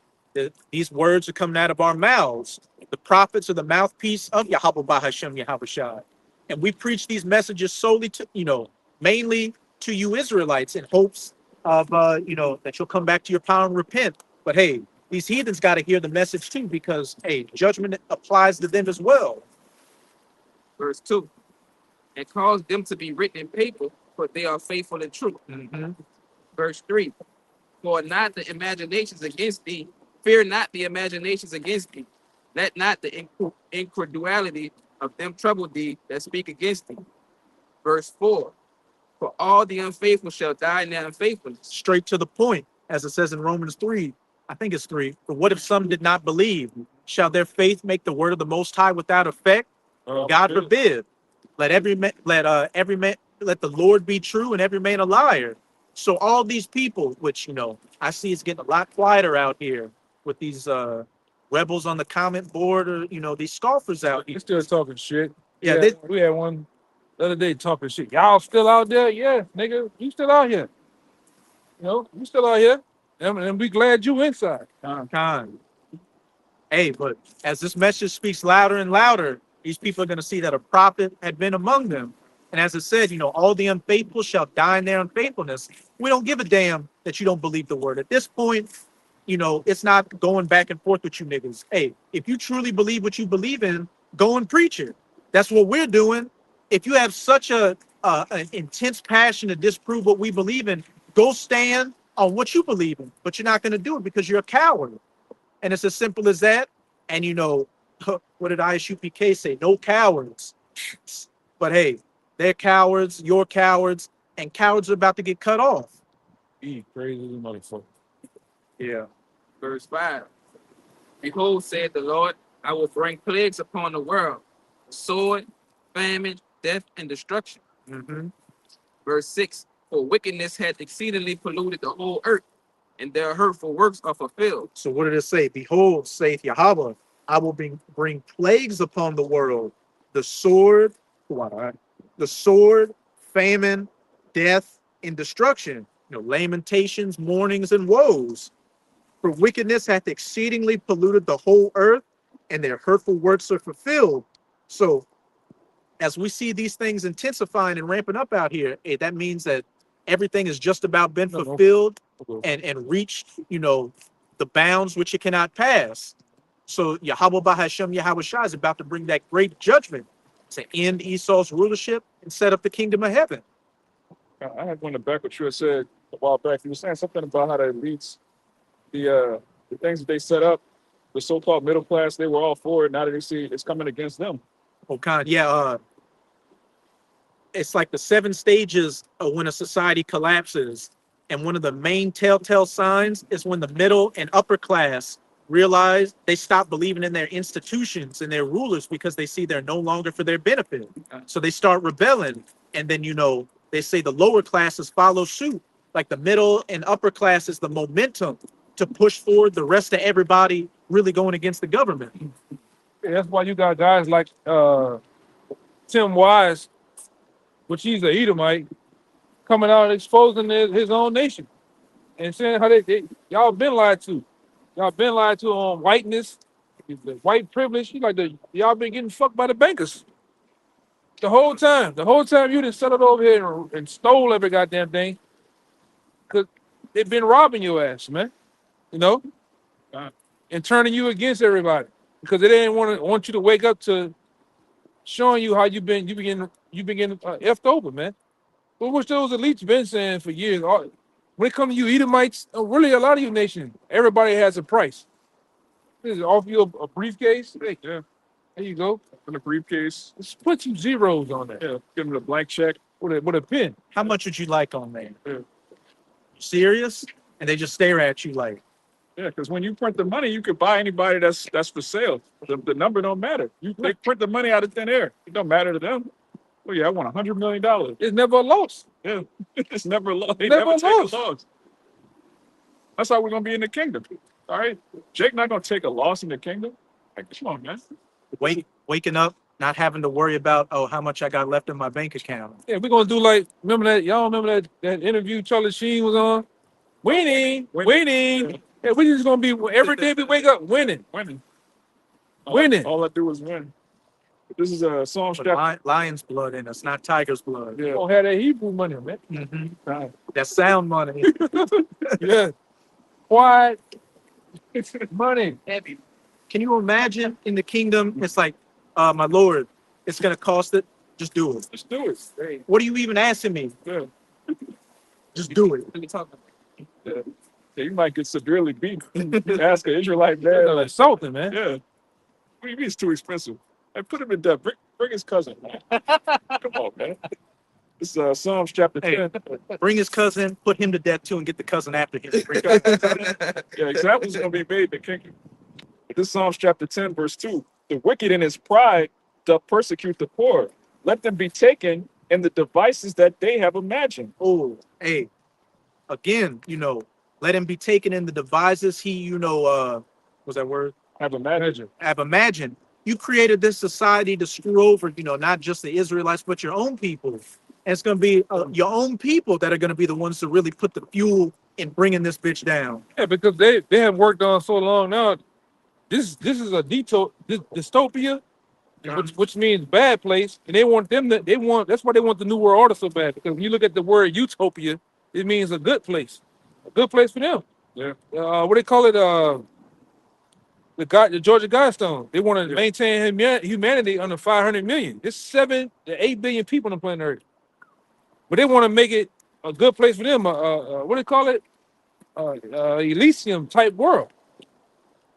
These words are coming out of our mouths. The prophets are the mouthpiece of Yahweh Bahashem Yahushua. And we preach these messages solely to, mainly to you Israelites in hopes of, that you'll come back to your power and repent. But hey, these heathens got to hear the message too, because, hey, judgment applies to them as well. Verse 2. And cause them to be written in paper, for they are faithful and true. Mm-hmm. Verse 3. For not the imaginations against thee, fear not the imaginations against thee. Let not the incredulity of them trouble thee that speak against thee. Verse 4. For all the unfaithful shall die in their unfaithfulness. Straight to the point, as it says in Romans 3, I think it's 3. For what if some did not believe? Shall their faith make the word of the Most High without effect? God forbid. Let the Lord be true and every man a liar. So all these people, which I see it's getting a lot quieter out here with these rebels on the comment board, or these scoffers out here. They're still talking shit. Yeah, we had one the other day talking shit. Y'all still out there? Yeah, nigga, you still out here. You still out here. And we glad you inside. Con. Hey, but as this message speaks louder and louder, these people are going to see that a prophet had been among them. And as it said, all the unfaithful shall die in their unfaithfulness. We don't give a damn that you don't believe the word. At this point, it's not going back and forth with you niggas. Hey, if you truly believe what you believe in, go and preach it. That's what we're doing. If you have such an intense passion to disprove what we believe in, go stand on what you believe in. But you're not going to do it because you're a coward. And it's as simple as that. And what did ISUPK say? No cowards. But hey, they're cowards, you're cowards, and cowards are about to get cut off. Crazy motherfucker. Yeah. Verse 5. Behold, saith the Lord, I will bring plagues upon the world, sword, famine, death, and destruction. Mm-hmm. Verse 6. For wickedness hath exceedingly polluted the whole earth, and their hurtful works are fulfilled. So what did it say? Behold, saith Yahweh, I will bring plagues upon the world, the sword, famine, death, and destruction. Lamentations, mournings, and woes. For wickedness hath exceedingly polluted the whole earth, and their hurtful works are fulfilled. So as we see these things intensifying and ramping up out here, that means that everything has just about been fulfilled and reached, the bounds which it cannot pass. So Yahweh Bahashem Yahushua is about to bring that great judgment to end Esau's rulership and set up the kingdom of heaven. I had one back what you had said a while back. You were saying something about how the elites, the things that they set up, the so-called middle class, they were all for it. Now that they see it's coming against them. Oh, God, yeah. It's like the 7 stages of when a society collapses. And one of the main telltale signs is when the middle and upper class realize they stop believing in their institutions and their rulers because they see they're no longer for their benefit. So they start rebelling. And then, they say the lower classes follow suit. Like the middle and upper class is the momentum to push forward the rest of everybody really going against the government. Yeah, that's why you got guys like Tim Wise which he's an Edomite, coming out and exposing his own nation and saying how y'all been lied to. Y'all been lied to on whiteness, the white privilege. Y'all been getting fucked by the bankers the whole time. The whole time you done settled over here and stole every goddamn thing, because they've been robbing your ass, man. You know, and turning you against everybody because they didn't want you to wake up to showing you how you been getting effed over, man. But which those elites been saying for years. When it comes to you Edomites, really a lot of you nations, everybody has a price. This is off you a briefcase. Hey, Yeah. there you go. In the briefcase. Just put some zeros on there. Yeah. Give them a blank check. With a pen. How much would you like on there? Yeah. You serious? And they just stare at you like, Yeah, because when you print the money, you could buy anybody that's for sale. The number don't matter. They print the money out of thin air. It don't matter to them. Oh yeah, I want $100 million. It's never a loss. Yeah, it's never a loss. They Never never a take loss. a loss. That's how we're gonna be in the kingdom. All right, Jake not gonna take a loss in the kingdom. Like, come on, man. waking up, not having to worry about, oh, how much I got left in my bank account. Yeah, we're gonna do like, remember that? Y'all remember that interview Charlie Sheen was on? Winning. Yeah, we just gonna be every day we wake up winning. Winning. Winning. All I do is win. This is a Psalm But chapter. lion's blood in us, not tiger's blood. We Yeah. gonna have that Hebrew money, man. Mhm. Right. That sound money. Yeah. Quiet money. Heavy. Can you imagine in the kingdom? It's like, my Lord, it's gonna cost it. Just do it. Let's do it. Hey, What are you even asking me? Yeah. Just do it. what are you talking about? Yeah, you might get severely beat. You ask an Israelite That's man. like something, man. Yeah. What do you mean it's too expensive? Hey, put him in debt. Bring his cousin. Come on, man. This is Psalms chapter Hey. 10. Bring his cousin, put him to death too, and get the cousin after him. Yeah, examples gonna be made in the kingdom. This Psalms chapter 10, verse 2. The wicked in his pride doth persecute the poor. Let them be taken in the devices that they have imagined. Oh, hey, again, let him be taken in the devices he, what's that word? Have imagined. Have imagined. You created this society to screw over, not just the Israelites, but your own people. And it's going to be your own people that are going to be the ones to really put the fuel in bringing this bitch down. Yeah, because they have worked on so long now. This is a dystopia, which means bad place, and that's why they want the new world order so bad. Because when you look at the word utopia, it means a good place for them. Yeah. What they call it? The Georgia Guidestone. They want to maintain humanity under 500 million. It's 7 to 8 billion people on the planet Earth, but they want to make it a good place for them. What do they call it? Elysium type world.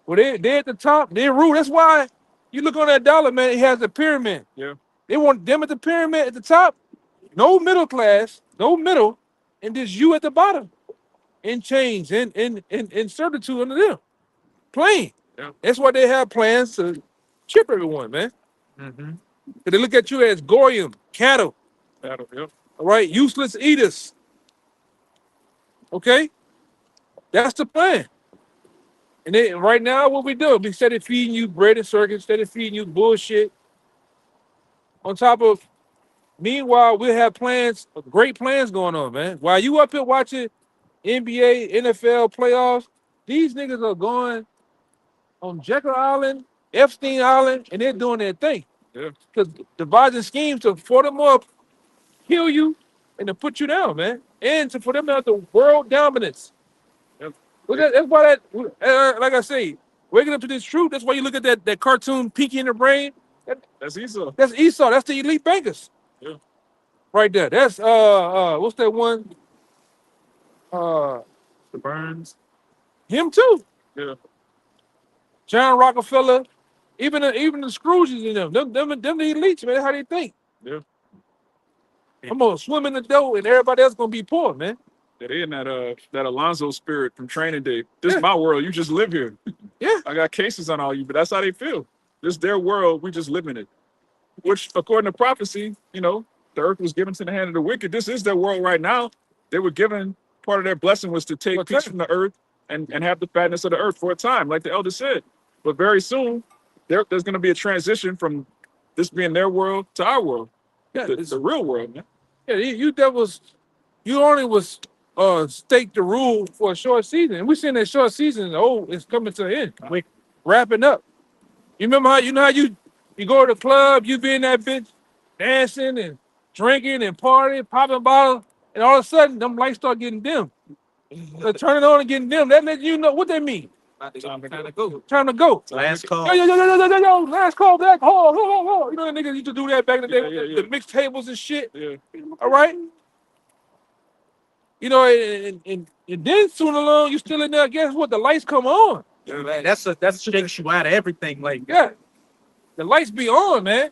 Well, they at the top, they rule. That's why you look on that dollar, man, it has a pyramid. Yeah. They want them at the pyramid at the top, no middle class, no middle, and just you at the bottom. In chains, in servitude under them. Plain. Yeah. That's why they have plans to chip everyone, man. Mm-hmm. They look at you as goyim, cattle, Battle, yeah. all right, useless eaters. Okay? That's the plan. And right now, what we do, we started feeding you bread and circuits, instead of feeding you bullshit. On top of, meanwhile, we have plans, great plans going on, man. While you up here watching NBA, NFL playoffs, these niggas are going on Jekyll Island, Epstein Island, and they're doing their thing. Yeah. Because devising schemes to for them up, kill you, and to put you down, man. And for them to have the world dominance. Yep. Well, that's why like I say, waking up to this truth, that's why you look at that cartoon Pinky in the Brain. That's Esau. That's Esau. That's the elite bankers. Yeah. Right there. That's what's that one? The Burns. Him too. Yeah. John Rockefeller, even the Scrooges in them the elites, man. That's how they think. Yeah. I'm gonna swim in the dough, and everybody else gonna be poor, man. Yeah, they in that Alonzo spirit from Training Day. This Yeah. is my world. You just live here. Yeah. I got cases on all you, but that's how they feel. This is their world. We just live in it. Which, according to prophecy, the earth was given to the hand of the wicked. This is their world right now. They were given, part of their blessing was to take For a peace time. from the earth and have the fatness of the earth for a time, like the elder said. But very soon, there's going to be a transition from this being their world to our world, Yeah, the real world, man. Yeah, you only was staked the rule for a short season. And we seen that short season, it's coming to an end. We wrapping up. You remember how you go to the club, you be in that bitch dancing and drinking and partying, popping bottles, and all of a sudden them lights start getting dim. They're turning on and getting dim. That means you know what that mean. Time to go. Time to go. Last call. Yo, last call back. Hold. You know the niggas used to do that back in the day Yeah, with yeah. the mixed tables and shit. Yeah. All right. You know, and then soon along you still in there. Guess what? The lights come on. Man, that's takes you out of everything. Like, Yeah, the lights be on, man.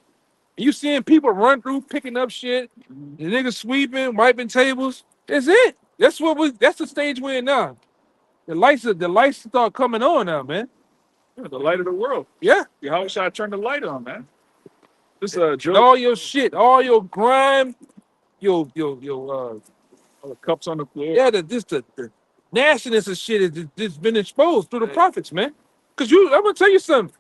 And you seeing people run through, picking up shit. The niggas sweeping, wiping tables. That's it. That's the stage we're in now. The lights start coming on now, man. Yeah, the light of the world. Yeah. How should I turn the light on, man? This And Joe. all your shit, all your grime, your All the cups on the floor. yeah, the nastiness of shit is just been exposed through the prophets, man. Cause I'm gonna tell you something.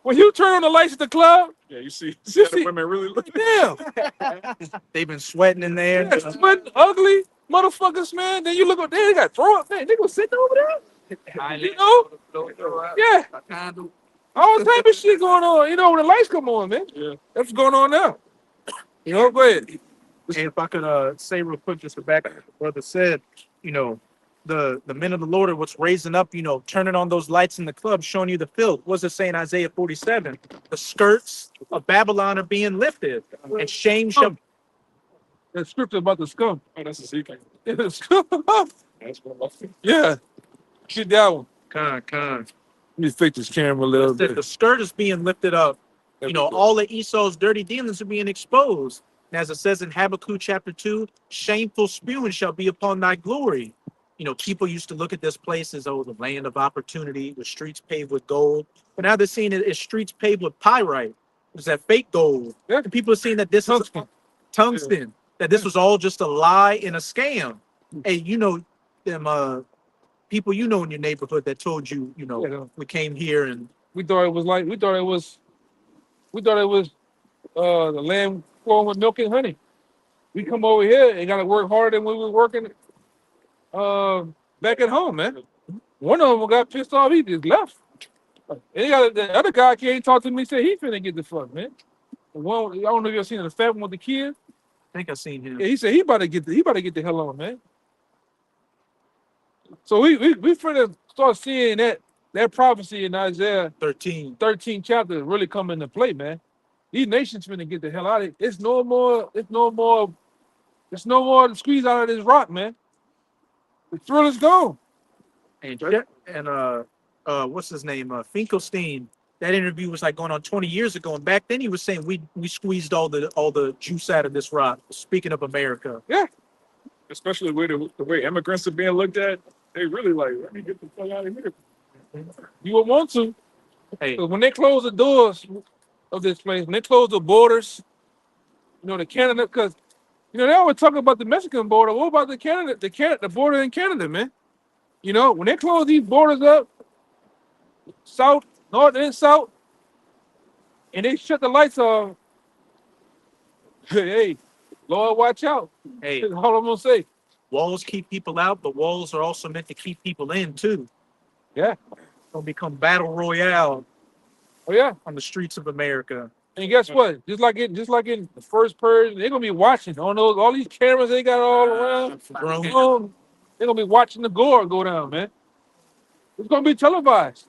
When you turn on the lights at the club, Yeah, you see You how the see- women really look. damn, they've been sweating in there. yeah, sweating, ugly motherfuckers, man. Then you look up there, they got throw up, man. They gonna sit over there. You know? Yeah, all type of shit going on. You know, when the lights come on, man. Yeah. That's what's going on now. You know, go ahead. And if I could say real quick, just to back up what the brother said, you know, the men of the Lord are what's raising up, you know, turning on those lights in the club, showing you the filth. What's it saying, Isaiah 47? The skirts of Babylon are being lifted, and shame shall. That scripture about the scum. Oh, that's a secret. Yeah, the scum. That's what Yeah, get that one. Con. Let me fix this camera a little The bit. skirt is being lifted up. You know, all of Esau's dirty dealings are being exposed. And as it says in Habakkuk chapter 2, shameful spewing shall be upon thy glory. You know, people used to look at this place as, oh, the land of opportunity, with streets paved with gold. But now they're seeing it as streets paved with pyrite. It's that fake gold. Yeah. And people are seeing that this is tungsten, that this was all just a lie and a scam. Hey, you know, them people you know in your neighborhood that told you, you know, Yeah. we came here and We thought it was the land flowing with milk and honey. We come over here and gotta work harder than we were working back at home, man. One of them got pissed off, he just left. And the other guy can't talk to me, said he finna get the fuck, man. The one, I don't know if you ever seen the fat one with the kid. I think I seen him. Yeah, he said he about to get the hell on, man. So we finna start seeing that prophecy in Isaiah 13. 13 chapter really come into play, man. These nations finna get the hell out of it. It's no more to squeeze out of this rock, man. The thrill is gone. And what's his name? Finkelstein. That interview was like going on 20 years ago, and back then he was saying we squeezed all the juice out of this rock. Speaking of America, Especially the way immigrants are being looked at. They really like, let me get the fuck out of here. You would want to. hey, But when they close the doors of this place, when they close the borders, you know, the Canada, because you know they always talk about the Mexican border. What about the border in Canada, man? You know, when they close these borders up, south, north, and south, and they shut the lights off, hey, Lord, watch out. hey, That's all I'm gonna say. walls keep people out, but walls are also meant to keep people in too. Yeah. It'll become battle royale Oh yeah. on the streets of America. And guess what? Just like in the first purge, they're gonna be watching on all these cameras they got all around. Drone. They're gonna be watching the gore go down, man. It's gonna be televised.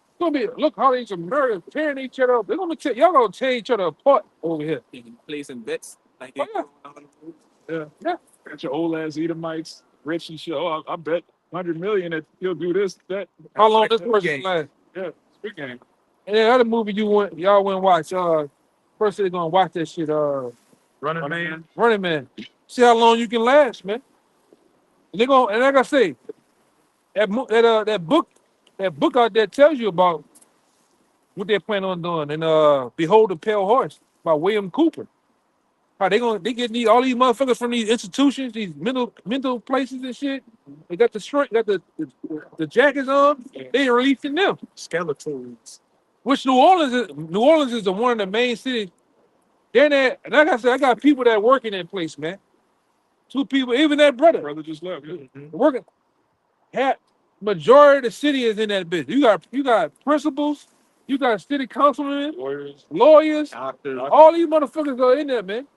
It's gonna be look how these Americans tearing each other up. They're gonna y'all gonna tear each other apart over here. Placing bets. Like Oh, Yeah. Yeah. Got your old ass Edomites, rich and shit. Oh, I bet 100 million that he'll do this, that. How long this Game. person last? Yeah, big game. And then other movie y'all went and watch. First they're gonna watch that shit. Running man. Running Man. See how long you can last, man. And they're gonna, and like I say, that book out there tells you about what they're planning on doing. And Behold the Pale Horse by William Cooper. How they get all these motherfuckers from these institutions, these mental places and shit. They got the strength, got the jackets on. They releasing them. Skeletons. Which New Orleans is the one of the main cities Then that, like I said, I got people that work in that place, man. 2 people, even that brother Brother just left. Yeah. working. Half, majority of the city is in that bitch. You got principals, you got city councilmen, Lawyers. lawyers. Doctor. All these motherfuckers are in there, man.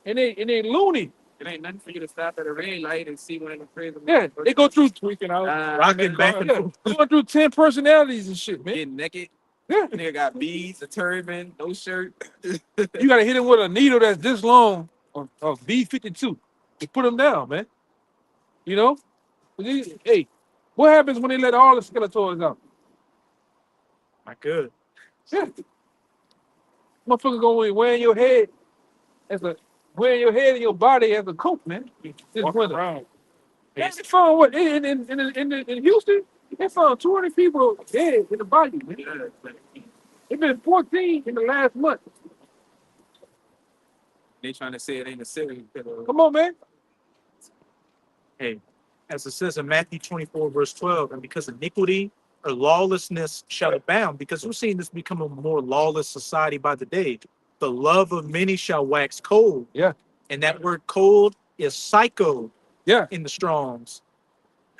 And they loony. It ain't nothing for you to stop at a red light and see one of the crazy. Yeah, they go through Tweaking out. Rocking back and yeah, forth. going through 10 personalities and shit, man. Getting naked. Yeah. Nigga got beads, a turban, no shirt. You gotta hit him with a needle that's this long of B52 to put him down, man. You know? Hey, what happens when they let all the Skeletors out? My good. Yeah. Motherfucker gonna be wearing your head wearing your head and your body as a coat, man. This Walk winter. around. They found what in Houston? They found 200 people dead in the body, man. It's been 14 in the last month. They trying to say it ain't a city. Come on, man. Hey, as it says in Matthew 24, verse 12, and because iniquity or lawlessness shall abound, because we're seeing this become a more lawless society by the day, the love of many shall wax cold. Yeah. And that word cold is psycho Yeah. in the Strongs.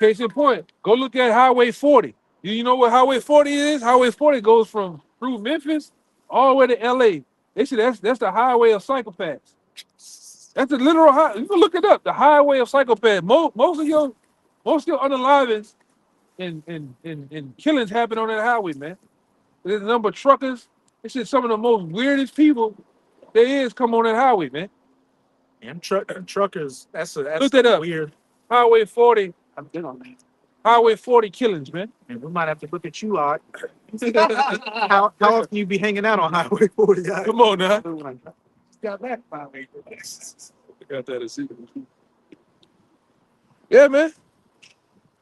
Case in point, go look at Highway 40. You know what Highway 40 is? Highway 40 goes from through Memphis all the way to LA. They say that's the highway of psychopaths. That's the literal high. You can look it up. The highway of psychopaths. Most of your unalivings and killings happen on that highway, man. There's a number of truckers. It's just some of the most weirdest people there is come on that highway, man. And truckers, that's Look that up. weird. Highway 40. I've been on that. Highway 40 killings, man. And we might have to look at you, Art. how often you be hanging out on Highway 40? Come on now. Got that Got that as secret. Yeah, man.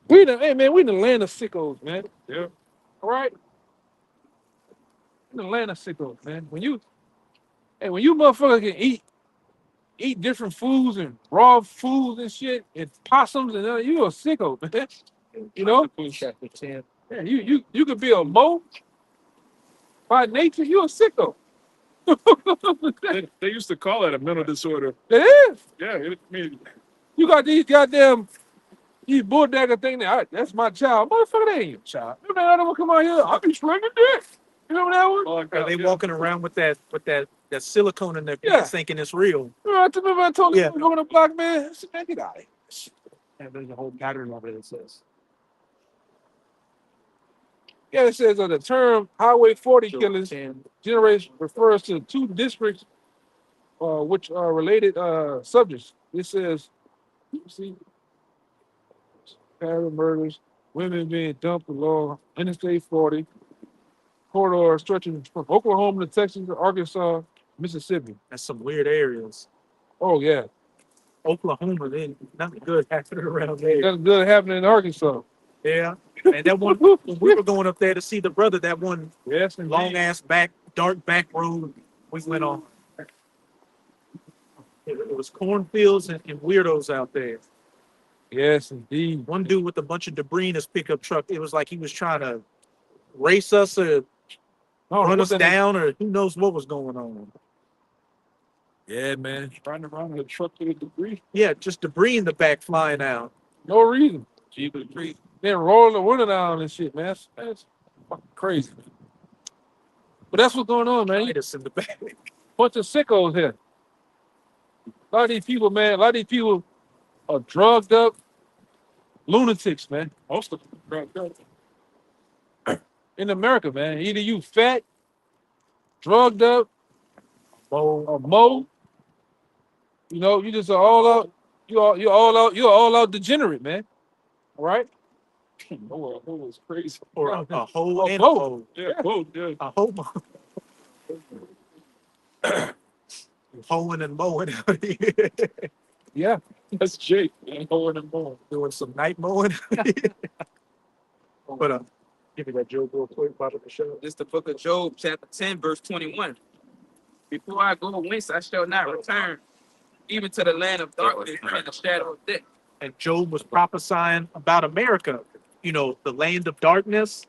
We in the land of sickos, man. Yeah. All right. In the land of sickos, man. When you motherfuckers can eat different foods and raw foods and shit and possums and you a sicko, man. You know? Yeah, you could be a mo by nature. You a sicko. They used to call that a mental disorder. It is. Yeah. I mean, You got these goddamn bulldagger thing that that's my child. Motherfucker, that ain't your child. Remember that other one come out here? I'll be slinging dick. You remember that one? oh, Are they yeah. walking around with that silicone in their Yeah. pants thinking it's real? Remember I told you Yeah. to go to the block, man? I said, man, get out of here. And there's a whole pattern of it, it says. Yeah, it says the term Highway 40 killings generation refers to 2 districts which are related subjects. It says, you see, pattern murders, women being dumped along Interstate 40, corridor stretching from Oklahoma to Texas to Arkansas, Mississippi. That's some weird areas. Oh, yeah. Oklahoma, then nothing good happening around there. That's good happening in Arkansas. Yeah. And that one, when we were going up there to see the brother, that one Yes, indeed. long ass dark back road we went on. It was cornfields and weirdos out there. Yes, indeed. One dude with a bunch of debris in his pickup truck. It was like he was trying to race us or run us down, or who knows what was going on. Yeah, man. Trying to run the truck to the debris. Yeah, just debris in the back flying out. No reason. Jeep with a tree. Then rolling the window down and shit, man. That's fucking crazy. But that's what's going on, man. Hit us in the back. Bunch of sickos here. A lot of these people, man, are drugged up lunatics, man. Most of them. In America, man. Either you fat, drugged up, or mo. You know, you just are all out. You're all out degenerate, man. All right? Oh, a hole is crazy. Or a hole and a both. hole. Yeah, both. Yeah. A hole. Hoeing and mowing out here. Yeah. That's Jake. Man, hoeing and mowing. Doing some night mowing. But give me that joke real quick about the show. This the book of Job, chapter 10, verse 21. Before I go whence I shall not return, even to the land of darkness and the shadow of death. And Job was prophesying about America, you know, the land of darkness.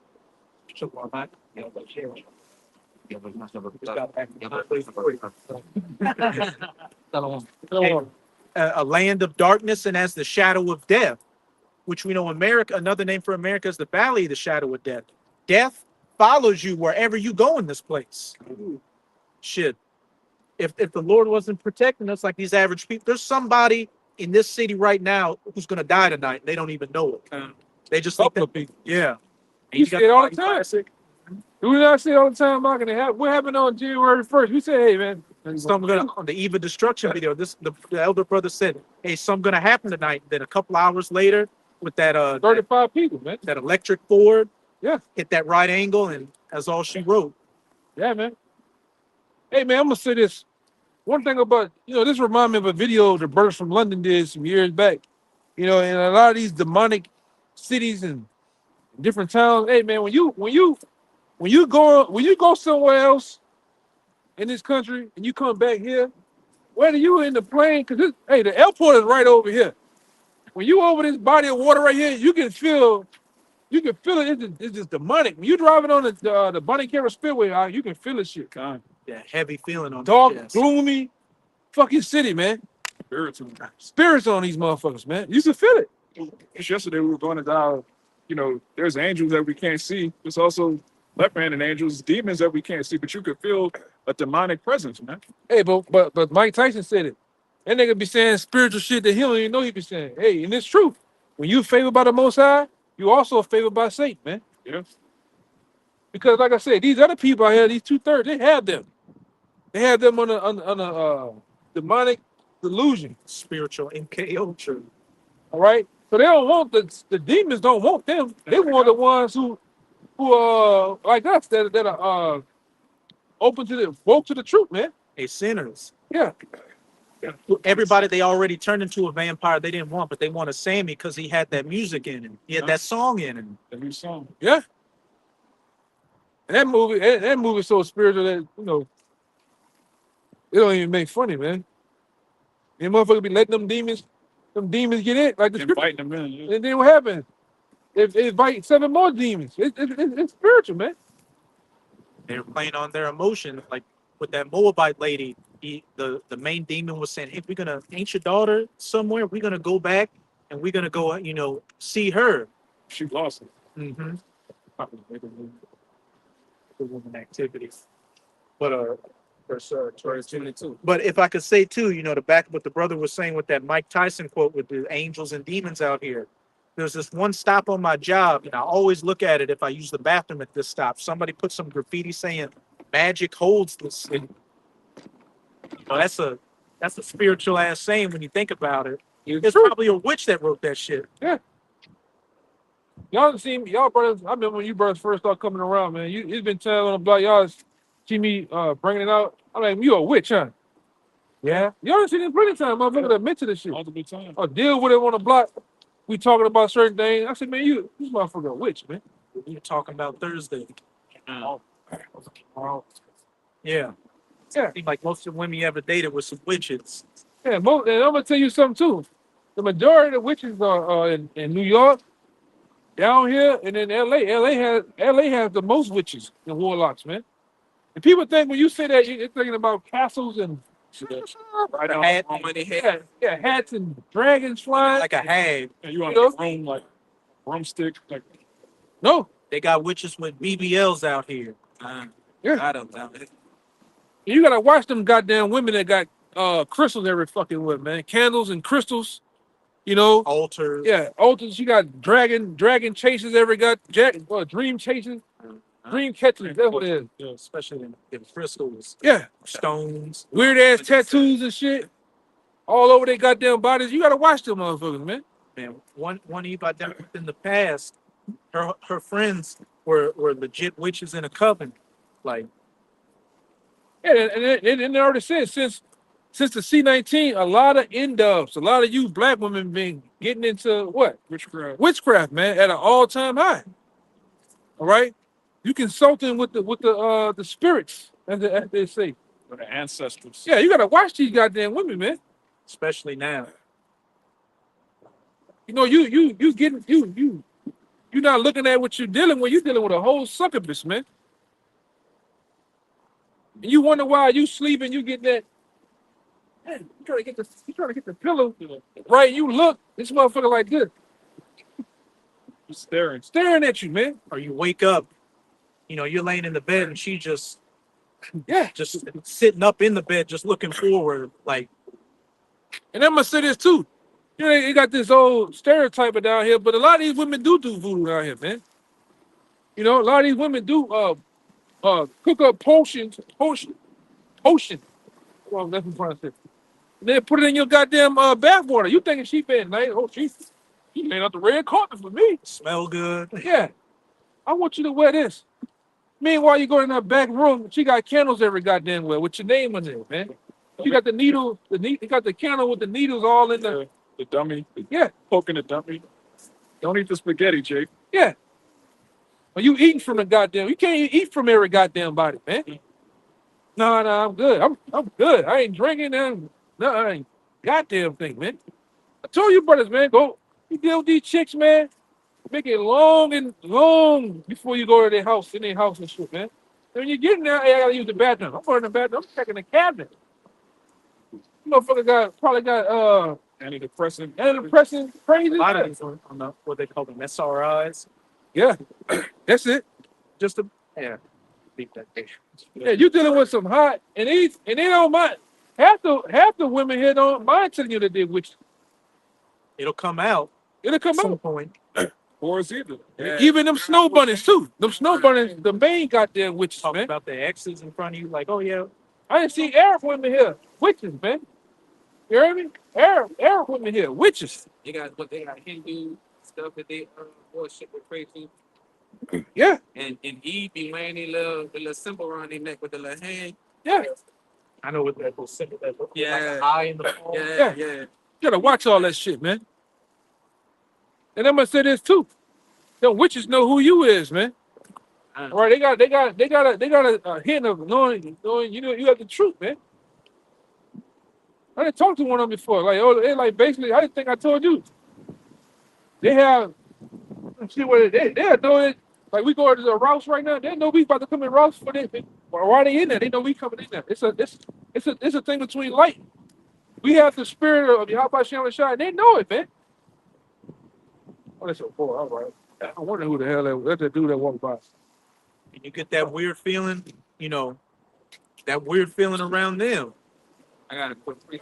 Hey, a land of darkness and as the shadow of death, which we know America, another name for America is the valley of the shadow of death. Death follows you wherever you go in this place. Shit. If the Lord wasn't protecting us like these average people, there's somebody in this city right now who's gonna die tonight. They don't even know it. They just think Couple that, of people. yeah. You see it all the time. Do not see it all the time, Mark? What happened on January 1st? We said, hey, man. Some gonna on the Eve of Destruction video. The elder brother said, "Hey, something gonna happen tonight." Then a couple hours later, with that 35 people, man. that electric Ford, Yeah. hit that right angle, and that's all she wrote. Yeah, man. Hey, man, I'm going to say this. One thing about, this reminds me of a video the brothers from London did some years back. In a lot of these demonic cities and different towns. Hey, man, when you go somewhere else in this country and you come back here, whether you in the plane, because the airport is right over here. When you over this body of water right here, you can feel it. It's just demonic. When you driving on the Bonnie Carroll Speedway, you can feel this shit. God. That heavy feeling on the Dark, chest. gloomy, fucking city, man. Spirits on these motherfuckers, man. You can feel it. Just yesterday we were going down, there's angels that we can't see. There's also left-handed angels, demons that we can't see, but you could feel a demonic presence, man. Hey, but Mike Tyson said it. That nigga be saying spiritual shit that he don't even know he be saying. Hey, and it's true. When you favored by the Most High, you also favored by Satan, man. Yeah. Because like I said, these other people out here, these 2/3, they have them. They have them on a demonic delusion. Spiritual MKO. True. All right. So they don't want the demons don't want them. They want the ones who like us that are open to woke to the truth, man. Hey, sinners. Yeah. Everybody they already turned into a vampire they didn't want, but they wanted Sammy because he had that music in him. He had that song in him. The new song. Yeah. And that movie's so spiritual that it don't even make funny, man. And motherfucker be letting them demons get in, like the scripture. Inviting them in. Yeah. And then what happens? It invite 7 more demons. It's spiritual, man. They were playing on their emotion, like with that Moabite lady. The main demon was saying, "Hey, ain't your daughter somewhere? We're gonna go back and we're gonna go, see her." She lost it. Mm-hmm. Woman activities, but Verse 22. But if I could say too, to back what the brother was saying with that Mike Tyson quote with the angels and demons out here. There's this one stop on my job, and I always look at it if I use the bathroom at this stop. Somebody put some graffiti saying "Magic holds this." That's a spiritual ass saying when you think about it. It's probably a witch that wrote that shit. Yeah. Y'all brothers. I remember when you brothers first started coming around, man. It's been telling on the block. Y'all see me bringing it out. I'm like, you a witch, huh? Yeah. Y'all seen it plenty of times. Motherfucker that admit to this shit. Multiple times. Or deal with it on the block. We talking about certain things. I said, man, this motherfucker a witch, man. You're talking about Thursday. Yeah. Yeah. Seemed like most of the women you ever dated were some witches. Yeah, and I'm gonna tell you something too. The majority of the witches are in New York, down here, and in LA. LA has the most witches and warlocks, man. And people think when you say that, you're thinking about castles and Right The on hat. money head. hats and dragons flying. Like a hag. And you on You know? the broom, like broomstick, like No, They got witches with BBLs out here. Yeah. I don't know. you gotta watch them goddamn women that got crystals every fucking with, man. Candles and crystals, Altars. Yeah, altars. You got dragon chases every dream chases, dream catchers. That's what it is. Especially in crystals. Yeah, Stones. weird ass tattoos and shit all over their goddamn bodies. You gotta watch them motherfuckers, man. Man, one Eve I dealt with in the past, her friends were legit witches in a coven. Like, Yeah, and they already said since the C-19, a lot of N-dubs, a lot of you black women been getting into what? Witchcraft, man, at an all-time high. All right, you consulting with the spirits, as they say. for the ancestors. Yeah, you gotta watch these goddamn women, man. especially now. You're not looking at what you're dealing with. You're dealing with a whole succubus, man. And you wonder why you sleeping, you get that. Man, you trying to get the pillow right. You look, this motherfucker like this, He's staring. staring at you, man. Or you wake up, you're laying in the bed and she just Yeah. sitting up in the bed, just looking forward, like, And I'm gonna say this too. You know, you got this old stereotype down here, but a lot of these women do voodoo down here, man. You know, a lot of these women do cook up potion. Well, that's what I'm trying to say. And then put it in your goddamn bathwater. You thinking she been nice? Oh, she laying out the red carpet for me. smell good. Yeah, I want you to wear this. Meanwhile, you go in that back room, she got candles every goddamn way with your name on it, man. You got the needle, you got the candle with the needles all in there. The dummy. Yeah, Poking the dummy. Don't eat the spaghetti, Jake. yeah. Are you eating from the goddamn? You can't eat from every goddamn body, man. No, I'm good. I'm good. I ain't drinking and no, I ain't goddamn thing, man. I told you, brothers, man, go. You deal with these chicks, man. Make it long and long before you go to their house, in their house and shit, man. And when you get in there, hey, I gotta use the bathroom. I'm going to the bathroom. I'm checking the cabinet. Motherfucker probably got Antidepressant. crazy. A lot of these on the, what they call them SRIs. Yeah, that's it. Just to, beat that patient. Yeah, you dealing with some hot, and they don't mind. Half the women here don't mind telling you that they're witches. It'll come out It'll at come some out. point. Or it's either. Yeah. Even them snow bunnies too. Them snow bunnies, the main goddamn witches, Talk man. about their exes in front of you, like, oh yeah, I didn't see Arab women here, witches, man. You hear me? Arab women here, witches. They got Hindu stuff that they worship with pray to. Yeah, And Eve be wearing the little symbol around their neck with the little hand. yeah. I know what that was symbol that looked like Yeah. an eye in the palm. Yeah. You gotta watch all that shit, man. And I'm gonna say this too. The witches know who you is, man. All right, they got a hint of knowing you got the truth, man. I didn't talk to one of them before. Like, oh, they like basically, I didn't think I told you. They have, see what they're doing it. Like we go to the Rouse right now. They know we about to come in Rouse for this. Why they in there? They know we coming in there. It's a thing between light. We have the spirit of the Yahweh Shem Shai. They know it, man. Oh, that's so cool. All right. I wonder who the hell that's the dude that walked by. And you get that weird feeling, that weird feeling around them. I got a quick brief.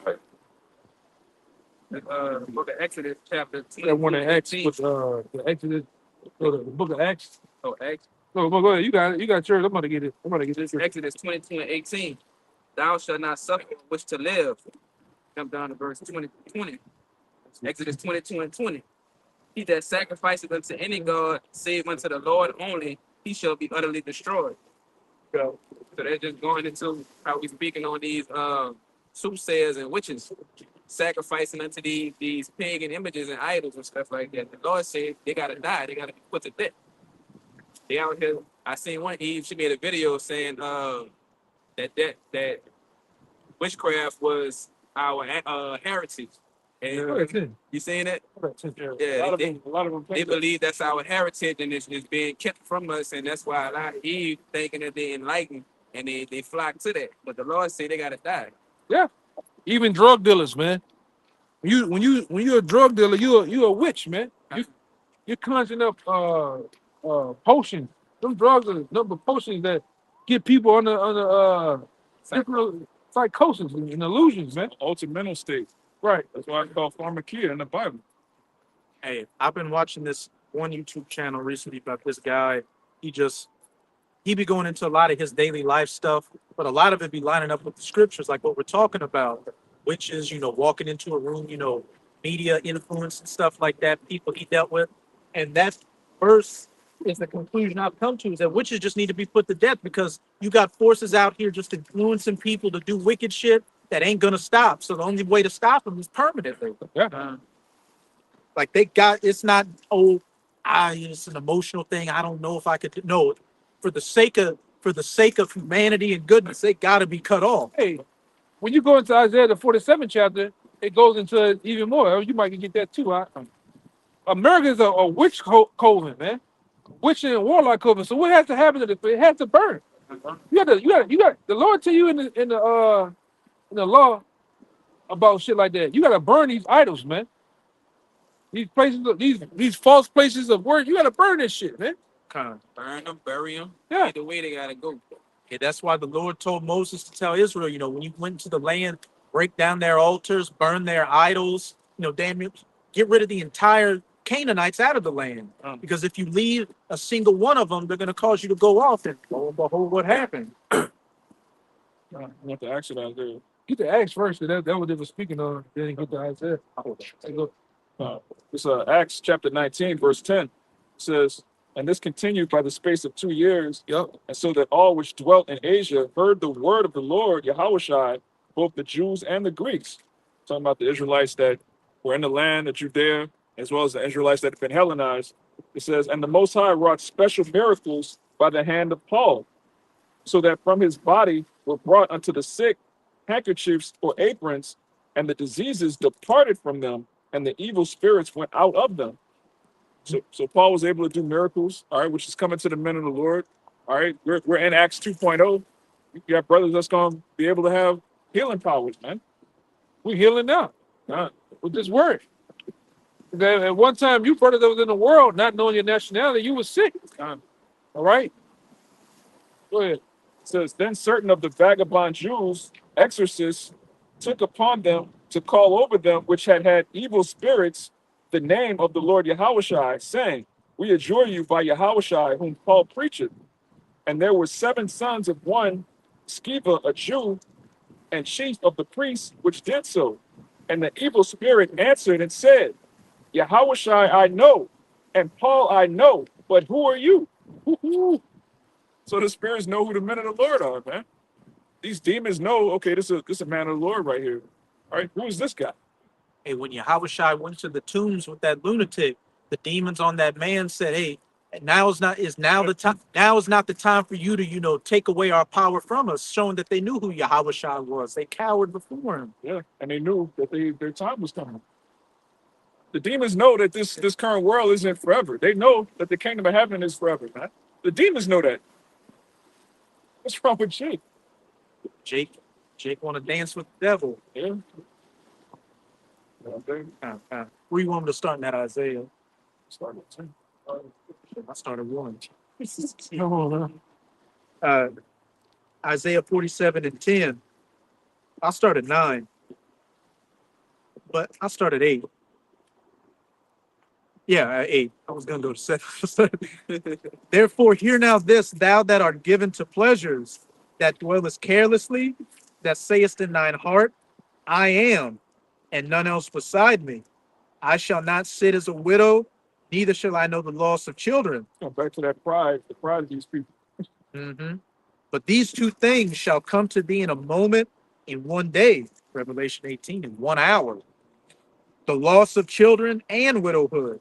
Book of Exodus, chapter 2. That one in Acts with the Exodus, the book of Acts. Oh, Go ahead. You got it. You got yours. I'm gonna get it. this Exodus 22 and 18. Thou shalt not suffer which to live. Come down to verse 20. Exodus 22 and 20. He that sacrificeth unto any god, save unto the Lord only, he shall be utterly destroyed. So they're just going into how we speaking on these soothsayers and witches, sacrificing unto these pagan images and idols and stuff like that. The Lord said they gotta die, they gotta be put to death. They out here. I seen one Eve, she made a video saying that witchcraft was our heritage. And you saying that? Yeah, A lot of them. they believe that's our heritage and it's being kept from us, and that's why a lot of Eve thinking that they enlightened and they flock to that. But the Lord say they gotta die. Yeah. Even drug dealers, man. When you're a drug dealer, you're a witch, man. You're conjuring up potions. Them drugs are number potions that get people under different psychosis and illusions, man. Ultimate mental state. Right. That's why I call pharmakia in the Bible. Hey, I've been watching this one YouTube channel recently about this guy. He be going into a lot of his daily life stuff, but a lot of it be lining up with the scriptures, like what we're talking about, which is, walking into a room, media influence and stuff like that, people he dealt with. And that verse is the conclusion I've come to, is that witches just need to be put to death because you got forces out here just influencing people to do wicked shit that ain't gonna stop. So the only way to stop them is permanently. Yeah. Like it's not, it's an emotional thing. I don't know if I could. No, for the sake of humanity and goodness, they gotta be cut off. Hey, when you go into Isaiah the 47th chapter, it goes into it even more. You might get that too. America's a witch coven, man. Witch and warlock coven. So what has to happen to this? It has to burn. You got the Lord tell you in the law about shit like that. You gotta burn these idols, man. These places, these false places of worship. You gotta burn this shit, man. Burn them, bury them. Yeah. Either way, they gotta go. Okay, that's why the Lord told Moses to tell Israel, when you went to the land, break down their altars, burn their idols, damn it, get rid of the entire Canaanites out of the land. Because if you leave a single one of them, they're going to cause you to go off. And lo and behold, what happened? You have to ask it out there. Get the Acts first. That what they were speaking on. Then get the Isaiah. Let's go. It's Acts chapter 19, verse 10. It says, and this continued by the space of 2 years. Yep. And so that all which dwelt in Asia heard the word of the Lord, Yahushai, both the Jews and the Greeks. Talking about the Israelites that were in the land of Judea, as well as the Israelites that have been Hellenized. It says, and the Most High wrought special miracles by the hand of Paul, so that from his body were brought unto the sick handkerchiefs or aprons, and the diseases departed from them, and the evil spirits went out of them. So Paul was able to do miracles, all right, which is coming to the men of the Lord. All right, we're in Acts 2.0. You got brothers that's going to be able to have healing powers, man. We healing now with this word. At one time, you brother that was in the world, not knowing your nationality, you was sick. All right, go ahead. It says, then certain of the vagabond Jews, exorcists, took upon them to call over them which had evil spirits the name of the Lord Yahushai, saying, we adjure you by Yahushai, whom Paul preacheth. And there were 7 sons of one Sceva, a Jew, and chief of the priests, which did so. And the evil spirit answered and said, Yahushai I know, and Paul I know, but who are you? So the spirits know who the men of the Lord are, man. These demons know, okay, this is a man of the Lord right here. All right, who is this guy? Hey, when Yahushua went to the tombs with that lunatic, the demons on that man said, hey, now is not the time for you to, take away our power from us, showing that they knew who Yahushua was. They cowered before him. Yeah, and they knew that their time was coming. The demons know that this current world isn't forever. They know that the kingdom of heaven is forever, man. The demons know that. What's wrong with Jake? Jake want to dance with the devil. Yeah. Where you want me to start in that Isaiah? Start with 10. I started 1. Come on, man. Isaiah 47 and 10. I started 9. But I started 8. Yeah, 8. I was going to go to 7. Therefore, hear now this, thou that art given to pleasures, that dwellest carelessly, that sayest in thine heart, I am, and none else beside me. I shall not sit as a widow, neither shall I know the loss of children. Back to that pride, the pride of these people. But these 2 things shall come to thee in a moment, in one day, Revelation 18, in 1 hour. The loss of children and widowhood,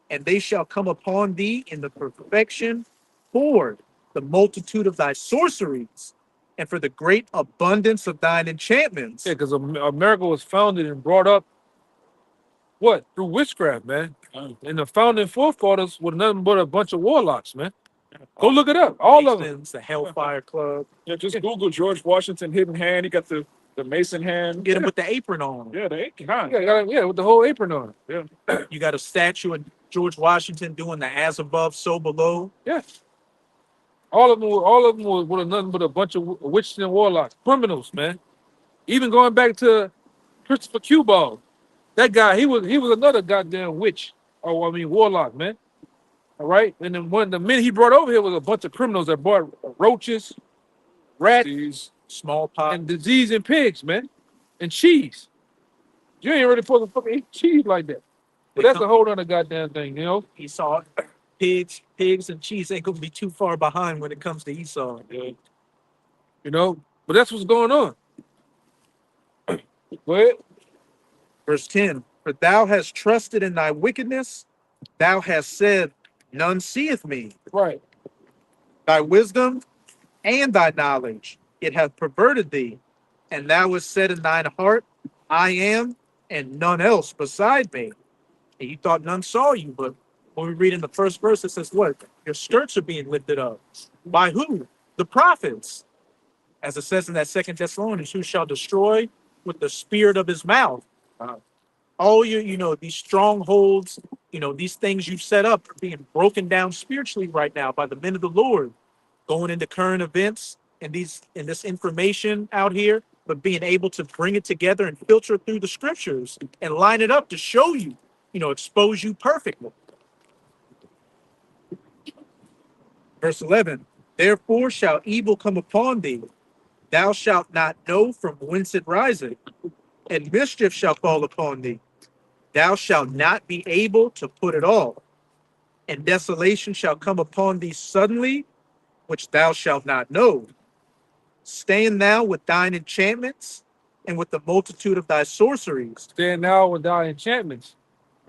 and they shall come upon thee in the perfection for the multitude of thy sorceries, and for the great abundance of thine enchantments. Yeah, because America was founded and brought up through witchcraft, man. And the founding forefathers were nothing but a bunch of warlocks, man. Go look it up. All of them. The Hellfire Club. Yeah, just Google George Washington hidden hand. He got the Mason hand. Get him with the apron on. Yeah, the apron. Yeah, with the whole apron on. Yeah. You got a statue of George Washington doing the as above, so below. Yeah. All of them were nothing but a bunch of witches and warlocks, criminals, man. Even going back to Christopher Cuball, that guy, he was another goddamn witch, warlock, man. All right, and then the men he brought over here was a bunch of criminals that brought roaches, rats, smallpox, and disease in pigs, man, and cheese. You ain't really supposed to fucking eat cheese like that. But that's a whole other goddamn thing, He saw pigs and cheese ain't gonna be too far behind when it comes to Esau. Yeah. But that's what's going on. Go ahead. Verse 10, for thou hast trusted in thy wickedness, thou hast said, none seeth me. Right. Thy wisdom and thy knowledge, it hath perverted thee, and thou hast said in thine heart, I am, and none else beside me. And you thought none saw you, but when we read in the first verse, it says what? Your skirts are being lifted up. By who? the prophets, as it says in that Second Thessalonians, who shall destroy with the spirit of his mouth. All your, these strongholds, these things you've set up are being broken down spiritually right now by the men of the Lord, going into current events and this information out here, but being able to bring it together and filter it through the scriptures and line it up to show you, expose you perfectly. Verse 11, therefore shall evil come upon thee, thou shalt not know from whence it riseth, and mischief shall fall upon thee, thou shalt not be able to put it off, and desolation shall come upon thee suddenly, which thou shalt not know. Stand thou with thine enchantments and with the multitude of thy sorceries, Stand now with thy enchantments,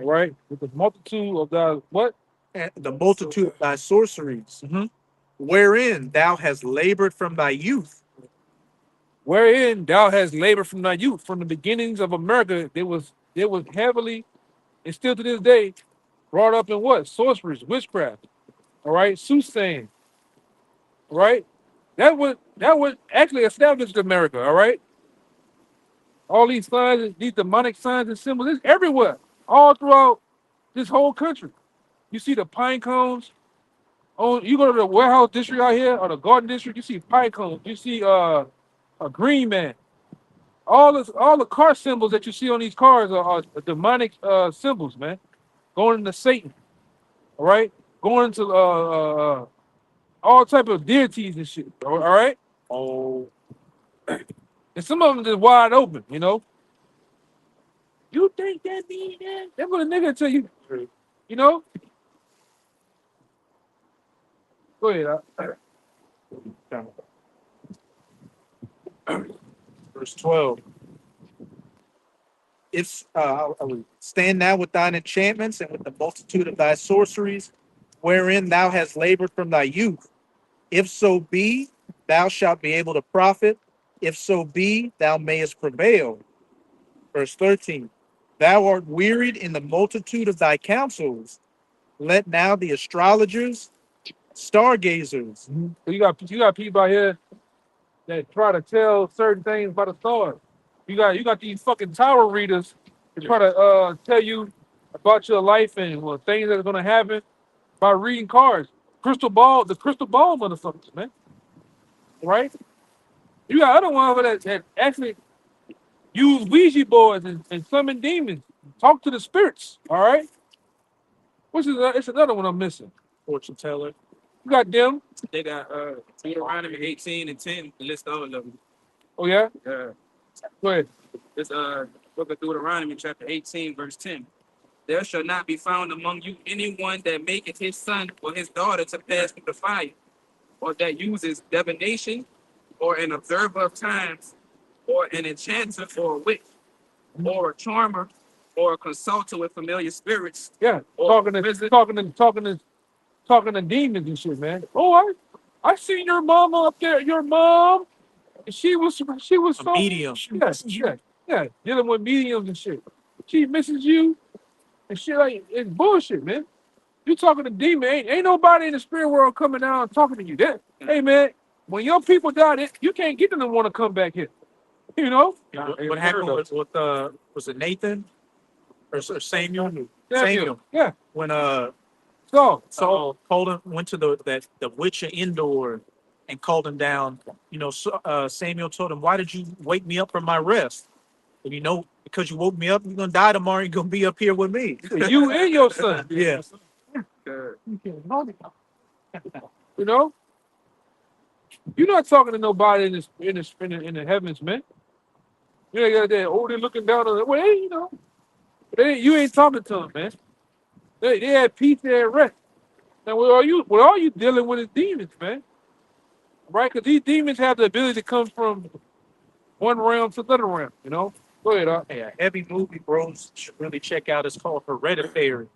all right? With the multitude of thy what? and the multitude of thy sorceries, Mhm. wherein thou hast labored from thy youth. Wherein thou hast labored from thy youth. From the beginnings of America, there was heavily, and still to this day, brought up in what? Sorceries, witchcraft, all right? Soothsaying, all right? That would actually establish America, all right? All these signs, these demonic signs and symbols, it's everywhere, all throughout this whole country. You see the pine cones. Oh, you go to the warehouse district out here or the garden district, you see pine cones. You see a green man. All the car symbols that you see on these cars are demonic symbols, man. Going into Satan, all right? Going into all type of deities and shit, all right? Oh, And some of them just wide open, you know. You think that mean that? That's what a nigga tell you, you know. Go ahead. verse 12. If I will stand now with thine enchantments and with the multitude of thy sorceries, wherein thou hast labored from thy youth. If so be, thou shalt be able to profit. If so be, thou mayest prevail. Verse 13. Thou art wearied in the multitude of thy counsels. Let now the astrologers, stargazers, So you got people out here that try to tell certain things by the stars. You got these fucking tower readers that try to tell you about your life and things that are gonna happen by reading cards. The crystal ball motherfuckers, man. Right? You got other ones that actually use Ouija boards and summon demons, talk to the spirits. All right. It's another one I'm missing. fortune teller. You got them. They got Deuteronomy 18 and 10 to list all of them. Oh yeah. Uh, Go ahead. this book of Deuteronomy, chapter 18, verse 10. There shall not be found among you anyone that maketh his son or his daughter to pass through the fire, or that uses divination, or an observer of times, or an enchanter, or a witch, or a charmer, or a consulter with familiar spirits, Yeah. or Talking to visit. talking to demons and shit, man. Oh, I seen your mama up there. Your mom, she was A so medium. yeah, dealing with mediums and shit. She misses you and shit. Like, it's bullshit, man. You talking to demon? Ain't nobody in the spirit world coming down and talking to you. Hey, man, when your people die, you can't get them to want to come back here. You know? What happened with was it Nathan or Samuel? Samuel. Yeah. When So Saul called him, went to the witch of Endor and called him down. Samuel told him, "Why did you wake me up from my rest? And because you woke me up, you're gonna die tomorrow. You're gonna be up here with me." you and your son. Yeah. You know? You're not talking to nobody in the heavens, man. You ain't got that. Oh, they're looking down on the way, you know. You ain't talking to them, man. They had peace, they had rest. Now, what are you dealing with is demons, man? Right? Because these demons have the ability to come from one realm to another realm, you know? Go ahead, Hey, a heavy movie bros should really check out. It's called Hereditary,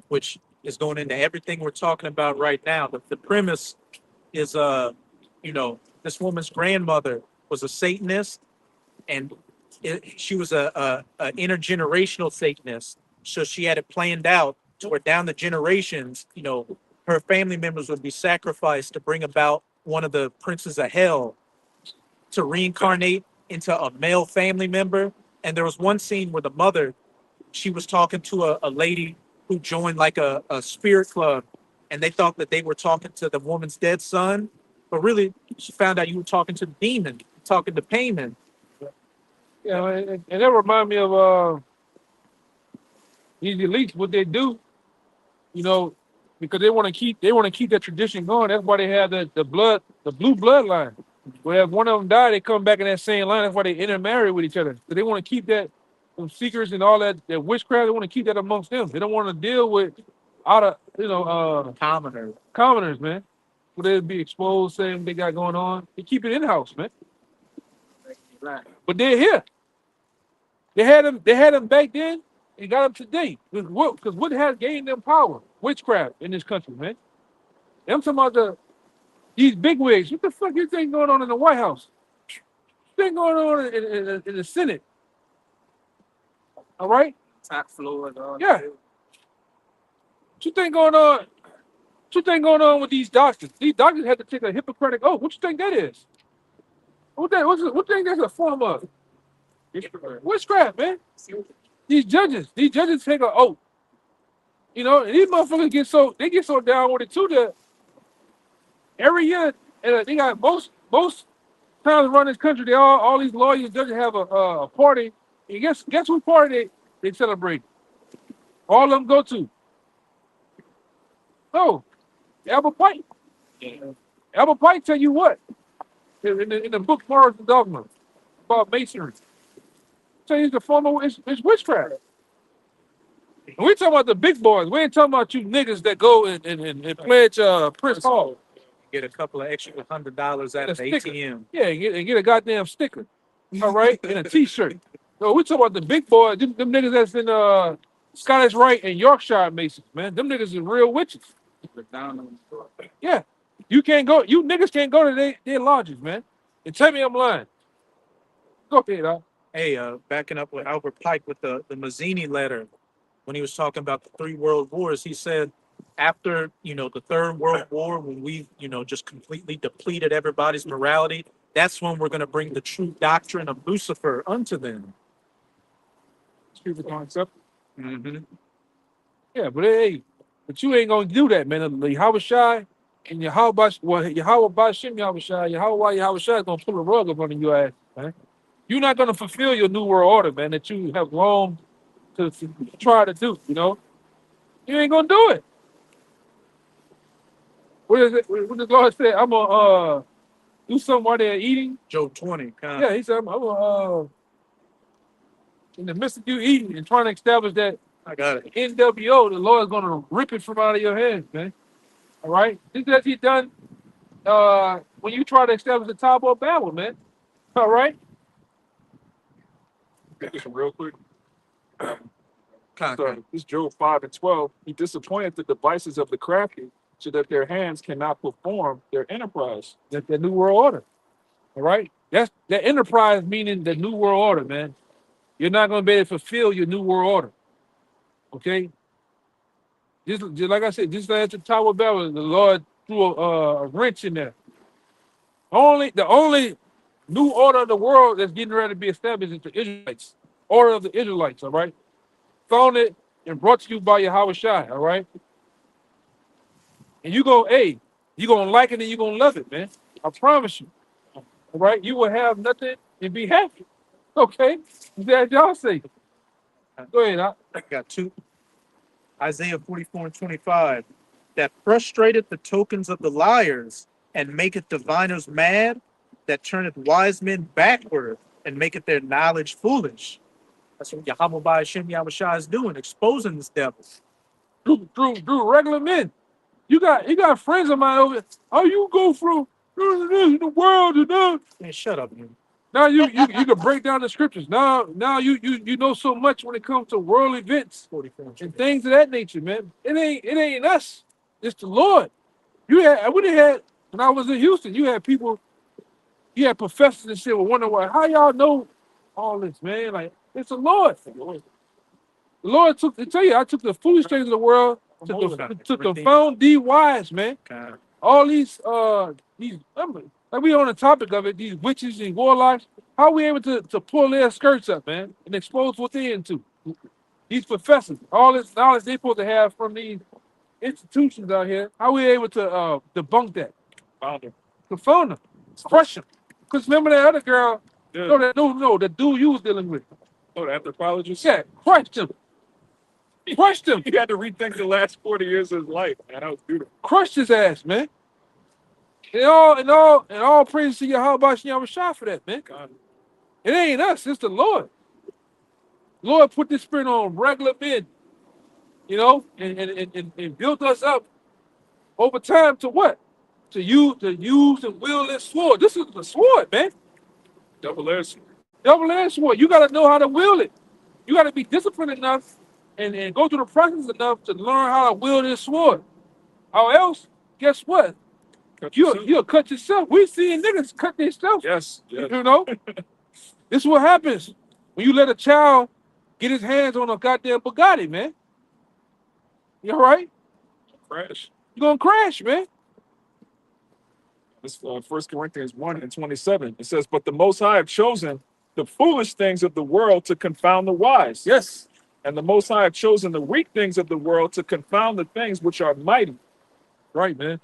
which is going into everything we're talking about right now. The premise is, this woman's grandmother was a Satanist, and she was a intergenerational Satanist. So she had it planned out to where down the generations, her family members would be sacrificed to bring about one of the princes of hell to reincarnate into a male family member. And there was one scene where the mother, she was talking to a lady who joined like a spirit club, and they thought that they were talking to the woman's dead son, but really she found out you were talking to the demon, talking to Payman. Yeah, and that remind me of these elites, what they do, you know, because they want to keep that tradition going. That's why they have the blue bloodline. Where if one of them die, they come back in that same line. That's why they intermarry with each other. So they want to keep that them secrets and all that witchcraft. They want to keep that amongst them. They don't want to deal with out of commoners, man. Would they be exposed, saying what they got going on? They keep it in house, man. But they're here. They had them back then and got them today. Because what has gained them power? Witchcraft in this country, man. I'm talking about these big wigs. What the fuck you think going on in the White House? What think going on in the Senate? All right? Top floor and all Yeah. that. What you think going on? What you think going on with these doctors? These doctors had to take a Hippocratic oath. What you think that is? What you think that's a form of? Witchcraft, man. These judges take an oath. You know, and these motherfuckers get so down with it too that every year, and they got most times around this country, all these lawyers and judges have a party. And guess what party they celebrate? All of them go to. Oh, Albert Pike. Albert Pike tell you what in the book Morals and Dogma about masonry. Tell you the form of it's witchcraft. And we talking about the big boys. We ain't talking about you niggas that go and pledge Prince Hall. Get a couple of extra $100 out of the sticker. ATM. Yeah, and get a goddamn sticker. All right, and a t-shirt. So we talking about the big boys, them niggas that's in Scottish Rite and Yorkshire Masons, man. Them niggas is real witches. Yeah. You niggas can't go to their lodges, man. And tell me I'm lying. Go ahead, dog. Hey, backing up with Albert Pike with the Mazzini letter, when he was talking about the 3 world wars, he said after, the 3rd World War, when we, just completely depleted everybody's morality, that's when we're going to bring the true doctrine of Lucifer unto them. Speak the concept. Mm-hmm. Yeah, but you ain't gonna do that, man. Yahweh Shai and Yahweh Bashim Yahweh Shai, Yahweh Shai is gonna pull a rug up under your ass, man. You're not gonna fulfill your new world order, man, that you have longed to try to do, You ain't gonna do it. What is it? What the Lord said? I'm gonna do something while they're eating. Job 20. Yeah, he said I'm gonna in the midst of you eating and trying to establish that I got it. NWO, the Lord's gonna rip it from out of your hands, man. All right? This is what he done when you try to establish the Tower of Babel, man. All right? Just real quick. Con. So this Job 5:12. He disappointed the devices of the crafty, so that their hands cannot perform their enterprise. That's the New World Order. All right? That's the enterprise, meaning the New World Order, man. You're not gonna be able to fulfill your New World Order. Okay? Just like I said, just like the Tower of Babel, the Lord threw a wrench in there. The only new order of the world that's getting ready to be established is the Israelites. Order of the Israelites, all right? Founded and brought to you by Yahweh Shai, all right? And you're gonna like it and you're gonna love it, man. I promise you. All right? You will have nothing and be happy. Okay? That's y'all say. Go ahead, I got 2. Isaiah 44:25. That frustrated the tokens of the liars and maketh diviners mad, that turneth wise men backward and maketh their knowledge foolish. That's what Yahweh Ba'ashem Yahweh Shai is doing, exposing this devil. Drew, regular men. You got friends of mine over. How you go from the world to that? Man, shut up, man. Now you can break down the scriptures. Now you know so much when it comes to world events 44. and things of that nature, man. It ain't us. It's the Lord. I would have had when I was in Houston. You had professors and shit. Were wondering how y'all know all this, man. Like it's the Lord. The Lord I took the foolish things of the world to confound the wise, man. Con. all these like we on the topic of it, these witches and warlocks, how we able to pull their skirts up, man, and expose what they into? These professors, all this knowledge they supposed to have from these institutions out here, how we able to debunk that? Founder. Confound them, crush them. Because remember that other girl, Yeah. no, the dude you was dealing with. Oh, the anthropologist. Yeah, crushed him. Crushed him. He had to rethink the last 40 years of his life, man. That was beautiful. Crushed his ass, man. And all praise to Yahweh Shem Shah for that, man. God. It ain't us, it's the Lord. Lord put this spirit on regular men, you know, and built us up over time to what? To use and wield this sword. This is the sword, man. Double-edged sword. Double-edged sword. You got to know how to wield it. You got to be disciplined enough and go through the process enough to learn how to wield this sword. Or else, guess what? Cut yourself. You'll cut yourself. We seen niggas cut themselves. Yes. Yes. You know? This is what happens when you let a child get his hands on a goddamn Bugatti, man. You all right? Crash. You're going to crash, man. This 1 Corinthians 1:27. It says, "But the Most High have chosen the foolish things of the world to confound the wise. Yes. And the Most High have chosen the weak things of the world to confound the things which are mighty, Right, man.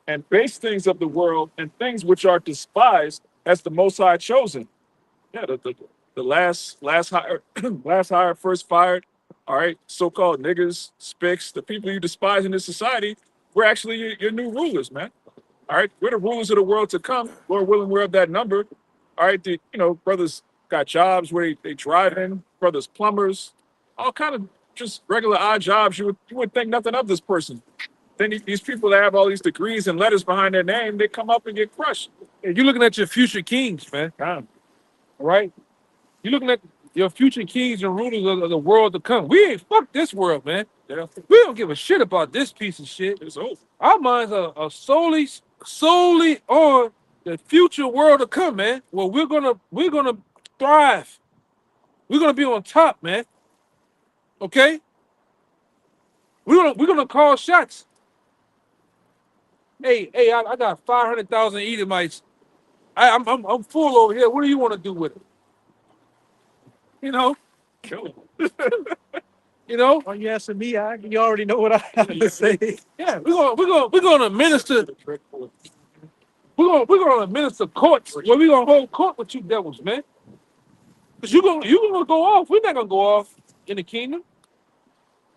and base things of the world and things which are despised, as the Most High chosen." Yeah, the last hire last hire first fired. All right, so-called niggas, spics, the people you despise in this society, we're actually your new rulers, man. All right, we're the rulers of the world to come. Lord willing, we're of that number. All right, brothers got jobs where they drive in, brothers plumbers, all kind of just regular odd jobs. You would think nothing of this person. Then these people that have all these degrees and letters behind their name, they come up and get crushed. And you're looking at your future kings, man. God. All right? You're looking at your future kings and rulers of the world to come. We ain't fuck this world, man. Yeah, We don't give a shit about this piece of shit. it's over. Our minds are solely on the future world to come, man. Well, we're gonna thrive. We're gonna be on top, man. Okay? We're gonna call shots. Hey, I got 500,000 Edomites. I'm full over here. What do you want to do with it? You know, Kill him. you know. Are you asking me? You already know what I have to say. Yeah, we're gonna minister. We're gonna administer courts. Where we gonna hold court with you devils, man. Cause you gonna go off. We're not gonna go off in the kingdom.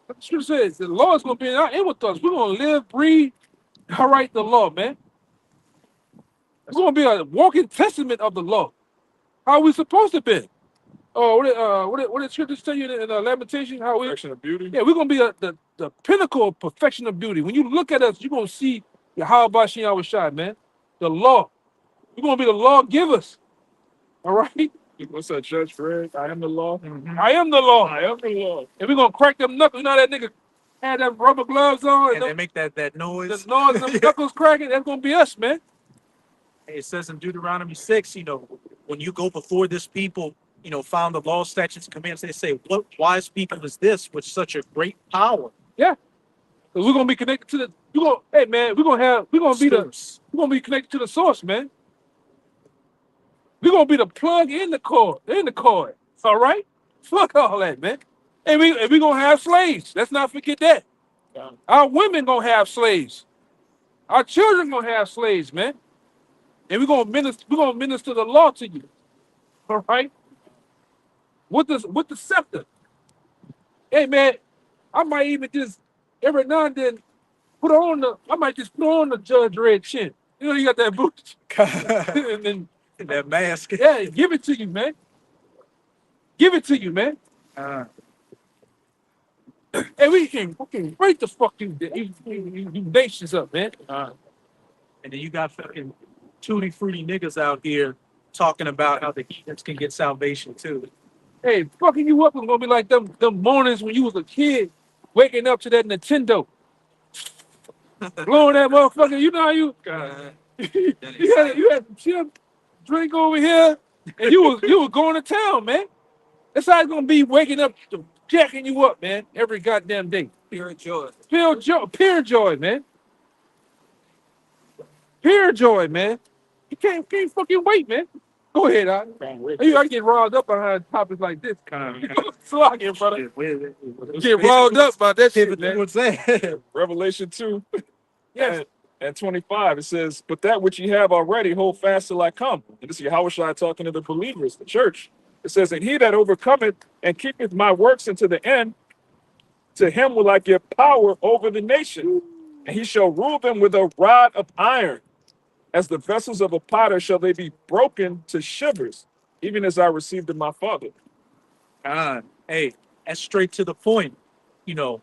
The scripture says the law is gonna be in with us. We're gonna live, breathe, all right, the law, man. We're gonna be a walking testament of the law. How we supposed to be? Oh, what did scriptures tell you in Lamentation? How we? Perfection of beauty. Yeah, we're gonna be the pinnacle of perfection of beauty. When you look at us, you're gonna see Yahweh Shem Shai, man. The law. We're gonna be the lawgivers. All right? What's that, Judge Fred? I am the law. I am the law. I am the law. And we're gonna crack them knuckles. You know how that nigga had them rubber gloves on And they make that noise. the noise, them knuckles cracking. That's gonna be us, man. It says in Deuteronomy 6, when you go before this people, found the law, statutes, and commands, they say, what wise people is this with such a great power? Yeah. Cause we're gonna be connected to hey man, we're gonna be connected to the source, man. We're gonna be the plug in the cord. All right? Fuck all that, man. And we gonna have slaves. Let's not forget that. Yeah. Our women gonna have slaves. Our children gonna have slaves, man. And we're gonna minister the law to you. All right? With the scepter. Hey man, I might even just every now and then I might just put on the Judge Red chin. You got that boot. And then That mask. yeah, give it to you, man. Give it to you, man. Hey, we can break the fuck you nations up, man. And then you got fucking tutti fruity niggas out here talking about how the heathens can get salvation too. Hey, fucking you up is gonna be like them mornings when you was a kid, waking up to that Nintendo, blowing that motherfucker. You know how you you had some chip, drink over here, and you was going to town, man. That's how it's gonna be waking up to jacking you up, man, every goddamn day. Pure joy. Pure joy, man. pure joy, man. You can't fucking wait, man. Go ahead, I get riled up behind topics like this. Slocking, brother. Get riled up by that shit, man. What's that? Revelation 2 Yes. and 25, it says, but that which ye have already, hold fast till I come. And this is Yahushua talking to the believers, the church. It says, and he that overcometh and keepeth my works unto the end, to him will I give power over the nation, and he shall rule them with a rod of iron. As the vessels of a potter shall they be broken to shivers, even as I received of my Father. Hey, that's straight to the point. You know,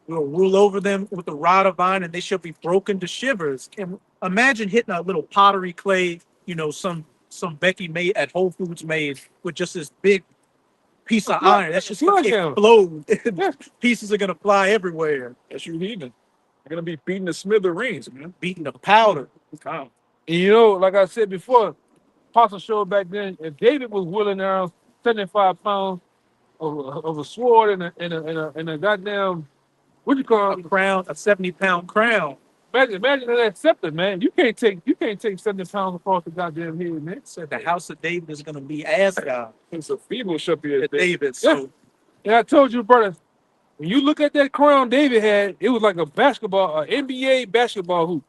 we'll rule over them with a rod of iron, and they shall be broken to shivers. And imagine hitting a little pottery clay, you know, some Becky made at Whole Foods made with just this big piece of iron. That's just gonna explode. Pieces are gonna fly everywhere. That's you heathen. You're gonna be beating the smithereens, man. Beating the powder. And you know, like I said before, Apostle showed back then, if David was willing around 75 pounds of a sword and a goddamn, what you call A it? crown, a 70-pound crown. Imagine that scepter, man. You can't take 70 pounds across the goddamn head, man. Said the house of David is gonna be Asgard. It's a feeble shall be a At day. David. So And I told you, brother, when you look at that crown David had, it was like a basketball, an NBA basketball hoop.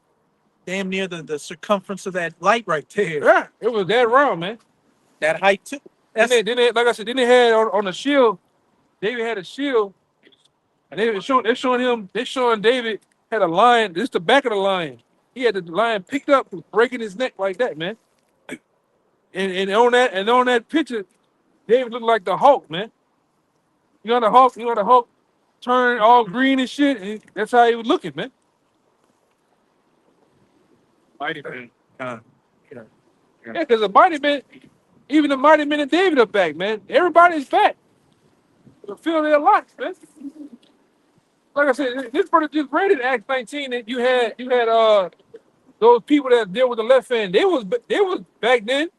damn near the circumference of that light right there. Yeah, it was that round, man. That height too. Then they, like I said, then they had on the shield, David had a shield, and they're showing David had a lion. This is the back of the lion. He had the lion picked up, breaking his neck like that, man. And on that picture, David looked like the Hulk, man. You know the Hulk turned all green and shit, and that's how he was looking, man. Mighty man. Yeah, because the mighty men, even the mighty men of David are back, man. Everybody's back. They feel their locks, man. Like I said, this brother just read in Acts 19 that you had those people that deal with the left hand. They was back then.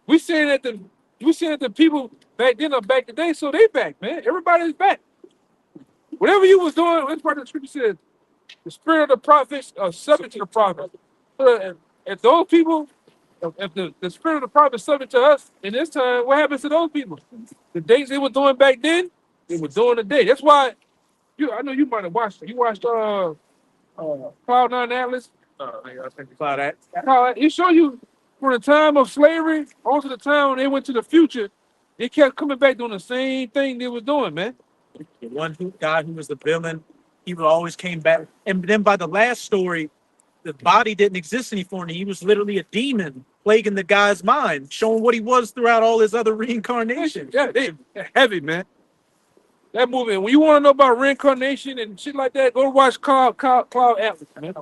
We saying that the people back then are back today, so they back, man. Everybody's back. Whatever you was doing, this part of the scripture says, the spirit of the prophets are subject to the prophet. So if those people, if the spirit of the prophet is subject to us in this time, what happens to those people? The days they were doing back then, they were doing today. That's why I know you might have watched it. You watched Cloud9 Atlas. It show you from the time of slavery on to the time when they went to the future, they kept coming back doing the same thing they was doing, man. The one guy who was the villain, he would always came back. And then by the last story, the body didn't exist anymore, and he was literally a demon plaguing the guy's mind, showing what he was throughout all his other reincarnations. Yeah, they heavy, man. That movie. When you want to know about reincarnation and shit like that, go watch Cloud Atlas, man.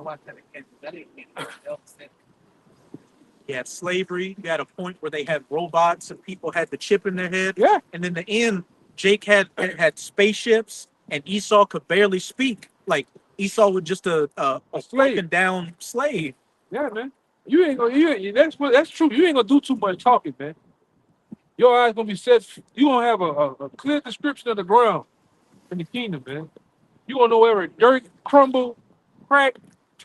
You had slavery. You had a point where they had robots and people had the chip in their head. Yeah. And in the end, Jake had spaceships, and Esau could barely speak. Like Esau was just a broken down slave. Yeah, man. You ain't gonna. That's true. You ain't gonna do too much talking, man. Your eyes gonna be set. You gonna have a clear description of the ground in the kingdom, man. You gonna know where dirt, crumble, crack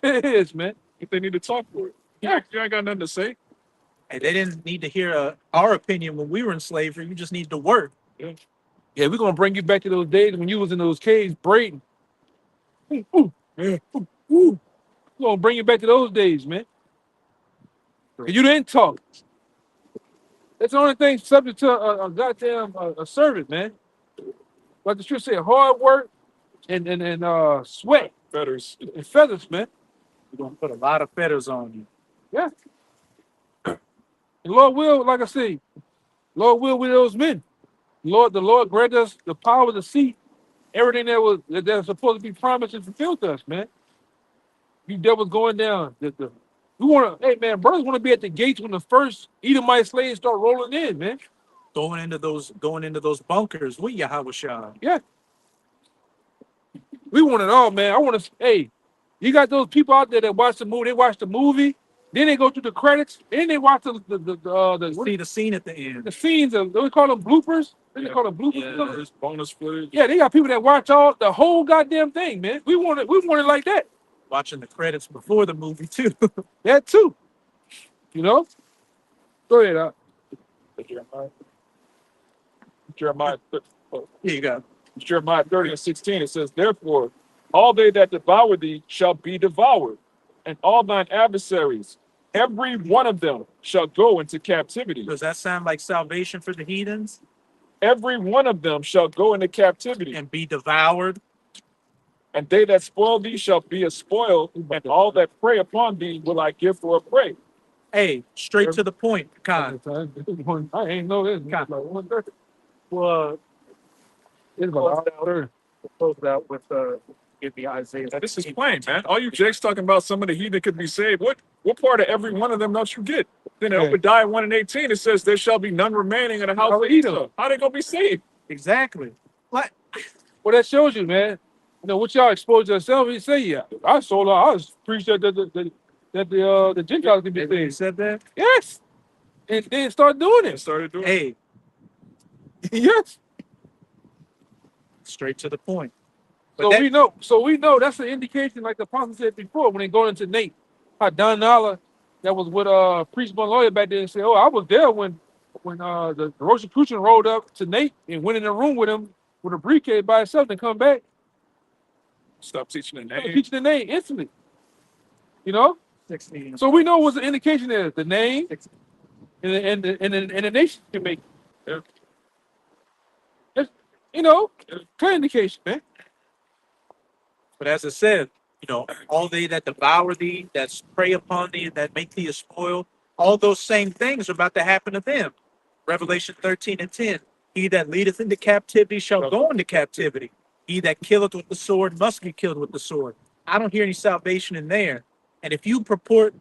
it is, man. If they need to talk for it. Yeah. You ain't got nothing to say. And they didn't need to hear our opinion when we were in slavery. You just need to work. Yeah, we're gonna bring you back to those days when you was in those caves braiding. We're gonna bring you back to those days, man. You didn't talk. That's the only thing subject to a goddamn a servant, man. Like the scripture said, hard work and sweat Feathers. and feathers, man. We're gonna put a lot of feathers on you. Yeah. And Lord will, like I say, Lord will with those men. The Lord grant us the power to see everything that was supposed to be promised and fulfilled to us, man. You devils going down. We want to, hey man, brothers want to be at the gates when the first Edomite slaves start rolling in, man. Going into those bunkers with Yahweh. Yeah. We want it all, man. I want to, hey, you got those people out there that watch the movie, then they go through the credits, then they watch See the scene at the end. the scenes of, we call them bloopers. They call them bloopers. Yeah. There's bonus footage. Yeah, they got people that watch the whole goddamn thing, man. We want it like that. watching the credits before the movie too. That too. You know? Go ahead. Jeremiah, Jeremiah, Here you go. Jeremiah 30 and 16, it says, therefore, all they that devour thee shall be devoured, and all thine adversaries, every one of them shall go into captivity. Does that sound like salvation for the heathens? Every one of them shall go into captivity, And be devoured? and they that spoil thee shall be a spoil, and all that prey upon thee will I give for a prey. Hey, straight to the point, Khan. I ain't know this. Con. Like 1:30. Well, It's about 30. closed out with give me Isaiah. Now, this is plain, man. All you jakes talking about some of the heathen could be saved. What part of every one of them don't you get? Then in Yeah. Obadiah 1 and 18, it says, there shall be none remaining in the house of Edom. How they going to be saved? Exactly. What? Well, that shows you, man. You know what y'all exposed yourself. He say, yeah, I sold out. I was preached that the Gentiles can be They saved. said that? Yes, and they start doing And it. started doing Hey, Yes. straight to the point. But So that- we know. So we know that's an indication, like the apostle said before, when they go into Nate, how Don Nala, that was with priest one lawyer back there, and said, "Oh, I was there when the Rosicrucian rolled up to Nate and went in the room with him with a briefcase by himself and come back, Stop teaching the started name. teaching the name instantly." You know. 16. So we know what the indication is: the name and the nation can make. Yeah. It's, you know, clear indication, man. But as I said, all they that devour thee, that prey upon thee, that make thee a spoil, all those same things are about to happen to them. Revelation 13 and 10. He that leadeth into captivity shall go into captivity. He that killeth with the sword must be killed with the sword. I don't hear any salvation in there. And if you purport,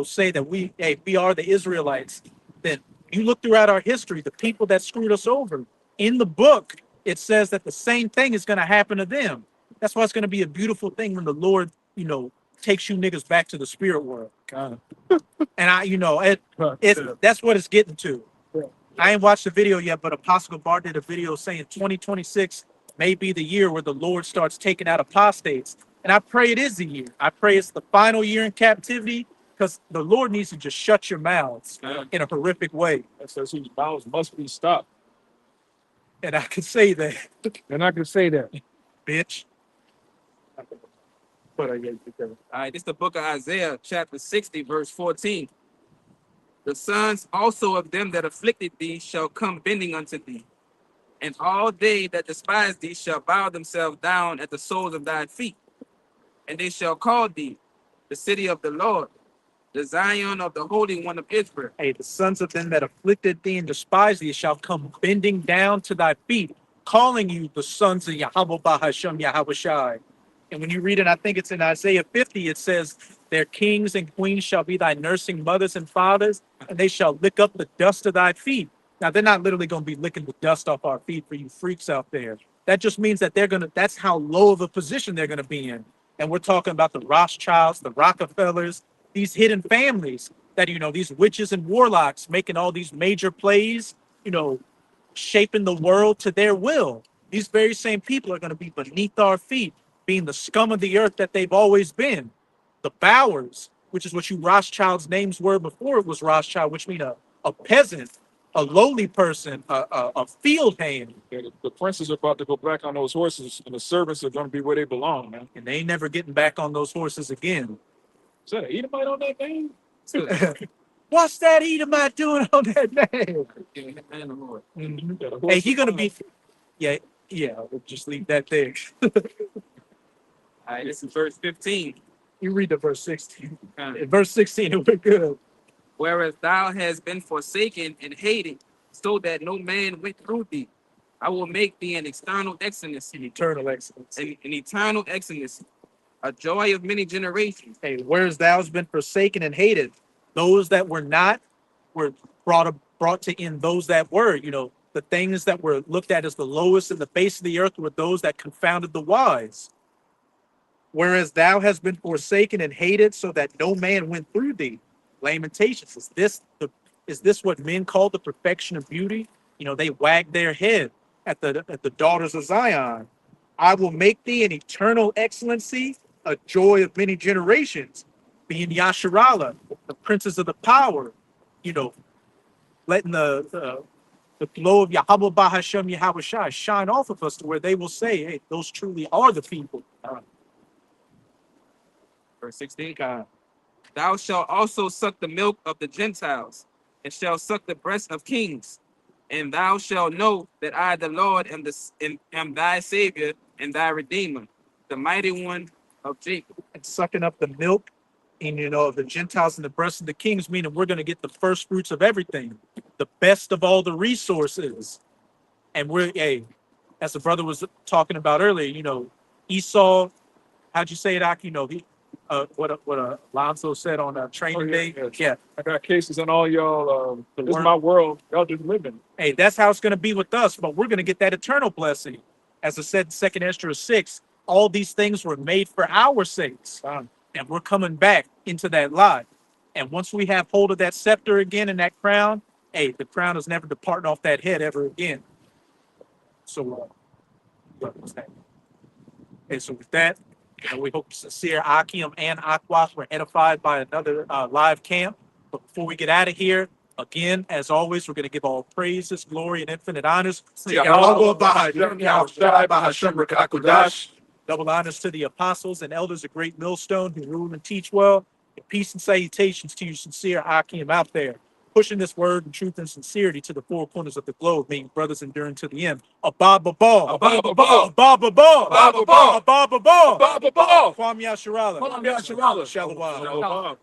say that we are the Israelites, then you look throughout our history, the people that screwed us over. In the book, it says that the same thing is going to happen to them. That's why it's going to be a beautiful thing when the Lord, takes you niggas back to the spirit world. And that's what it's getting to. I ain't watched the video yet, but Apostle Gabar did a video saying 2026 may be the year where the Lord starts taking out apostates. And I pray it is the year. I pray it's the final year in captivity, because the Lord needs to just shut your mouths in a horrific way. That says whose mouths must be stopped. And I can say that, And I can say that. bitch. All right, this is the book of Isaiah, chapter 60, verse 14. The sons also of them that afflicted thee shall come bending unto thee, and all they that despise thee shall bow themselves down at the soles of thy feet. And they shall call thee the city of the Lord, the Zion of the Holy One of Israel. Hey, the sons of them that afflicted thee and despised thee shall come bending down to thy feet, calling you the sons of Yahweh Bahashem Yahweh Shai. And when you read it, I think it's in Isaiah 50, it says, their kings and queens shall be thy nursing mothers and fathers, and they shall lick up the dust of thy feet. Now, they're not literally going to be licking the dust off our feet for you freaks out there. That just means that that's how low of a position they're going to be in. And we're talking about the Rothschilds, the Rockefellers, these hidden families that, these witches and warlocks making all these major plays, shaping the world to their will. These very same people are going to be beneath our feet, being the scum of the earth that they've always been. The Bowers, which is what you Rothschild's names were before it was Rothschild, which mean a peasant, a lowly person, a field hand. Yeah, the princes are about to go back on those horses, and the servants are going to be where they belong, man. And they ain't never getting back on those horses again. Is that an Edomite on that name? What's that Edomite doing on that name? And the Lord. Mhm. Yeah, the Hey, horse he is gonna on. be, yeah, we'll just leave that there. All right, this is verse 15. You read the verse 16. Uh, In verse 16, it we're good. Whereas thou hast been forsaken and hated, so that no man went through thee, I will make thee an external excellency, In eternal excellence. an eternal excellency, a joy of many generations. Hey, whereas thou hast been forsaken and hated, those that were not were brought to end those that were. The things that were looked at as the lowest in the face of the earth were those that confounded the wise. Whereas thou hast been forsaken and hated, so that no man went through thee. Lamentations. Is this what men call the perfection of beauty? They wag their head at the daughters of Zion. I will make thee an eternal excellency, a joy of many generations, being Yasharala, the princes of the power, you know, letting the glow of Yahweh Bahashem Yahweh Shai shine off of us to where they will say, hey, those truly are the people. Verse 16, God. Thou shalt also suck the milk of the Gentiles, and shalt suck the breast of kings. And thou shalt know that I, the Lord, am thy Savior and thy Redeemer, the mighty one of Jacob. And sucking up the milk and of the Gentiles and the breast of the kings, meaning we're going to get the first fruits of everything, the best of all the resources. And we're as the brother was talking about earlier, Esau, how'd you say it, Aki? What Alonso said on training day. Yeah. I got cases on all y'all. This is worm. my world. Y'all just living. Hey, that's how it's going to be with us, but we're going to get that eternal blessing. As I said in 2 Ezra 6, all these things were made for our sakes. And we're coming back into that life. And once we have hold of that scepter again and that crown, hey, the crown is never departing off that head ever again. So, what was that? Okay, so with that, we hope Sincere Akim and Aquas were edified by another live camp. But before we get out of here, again, as always, we're going to give all praises, glory, and infinite honors to Yahweh Bahashem, Yahushai Bahashem Rekakudash. Double honors to the apostles and elders of Great Millstone who rule and teach well. And peace and salutations to you, Sincere Akim, out there, pushing this word and truth and sincerity to the four corners of the globe, being brothers enduring to the end. Abba Babal. Abba Babal. Abba Babal. Abba Babal. Abba Babal. Abba Babal. Kwam Yasharala. Kwam Yasharala. Shalom. Shalom.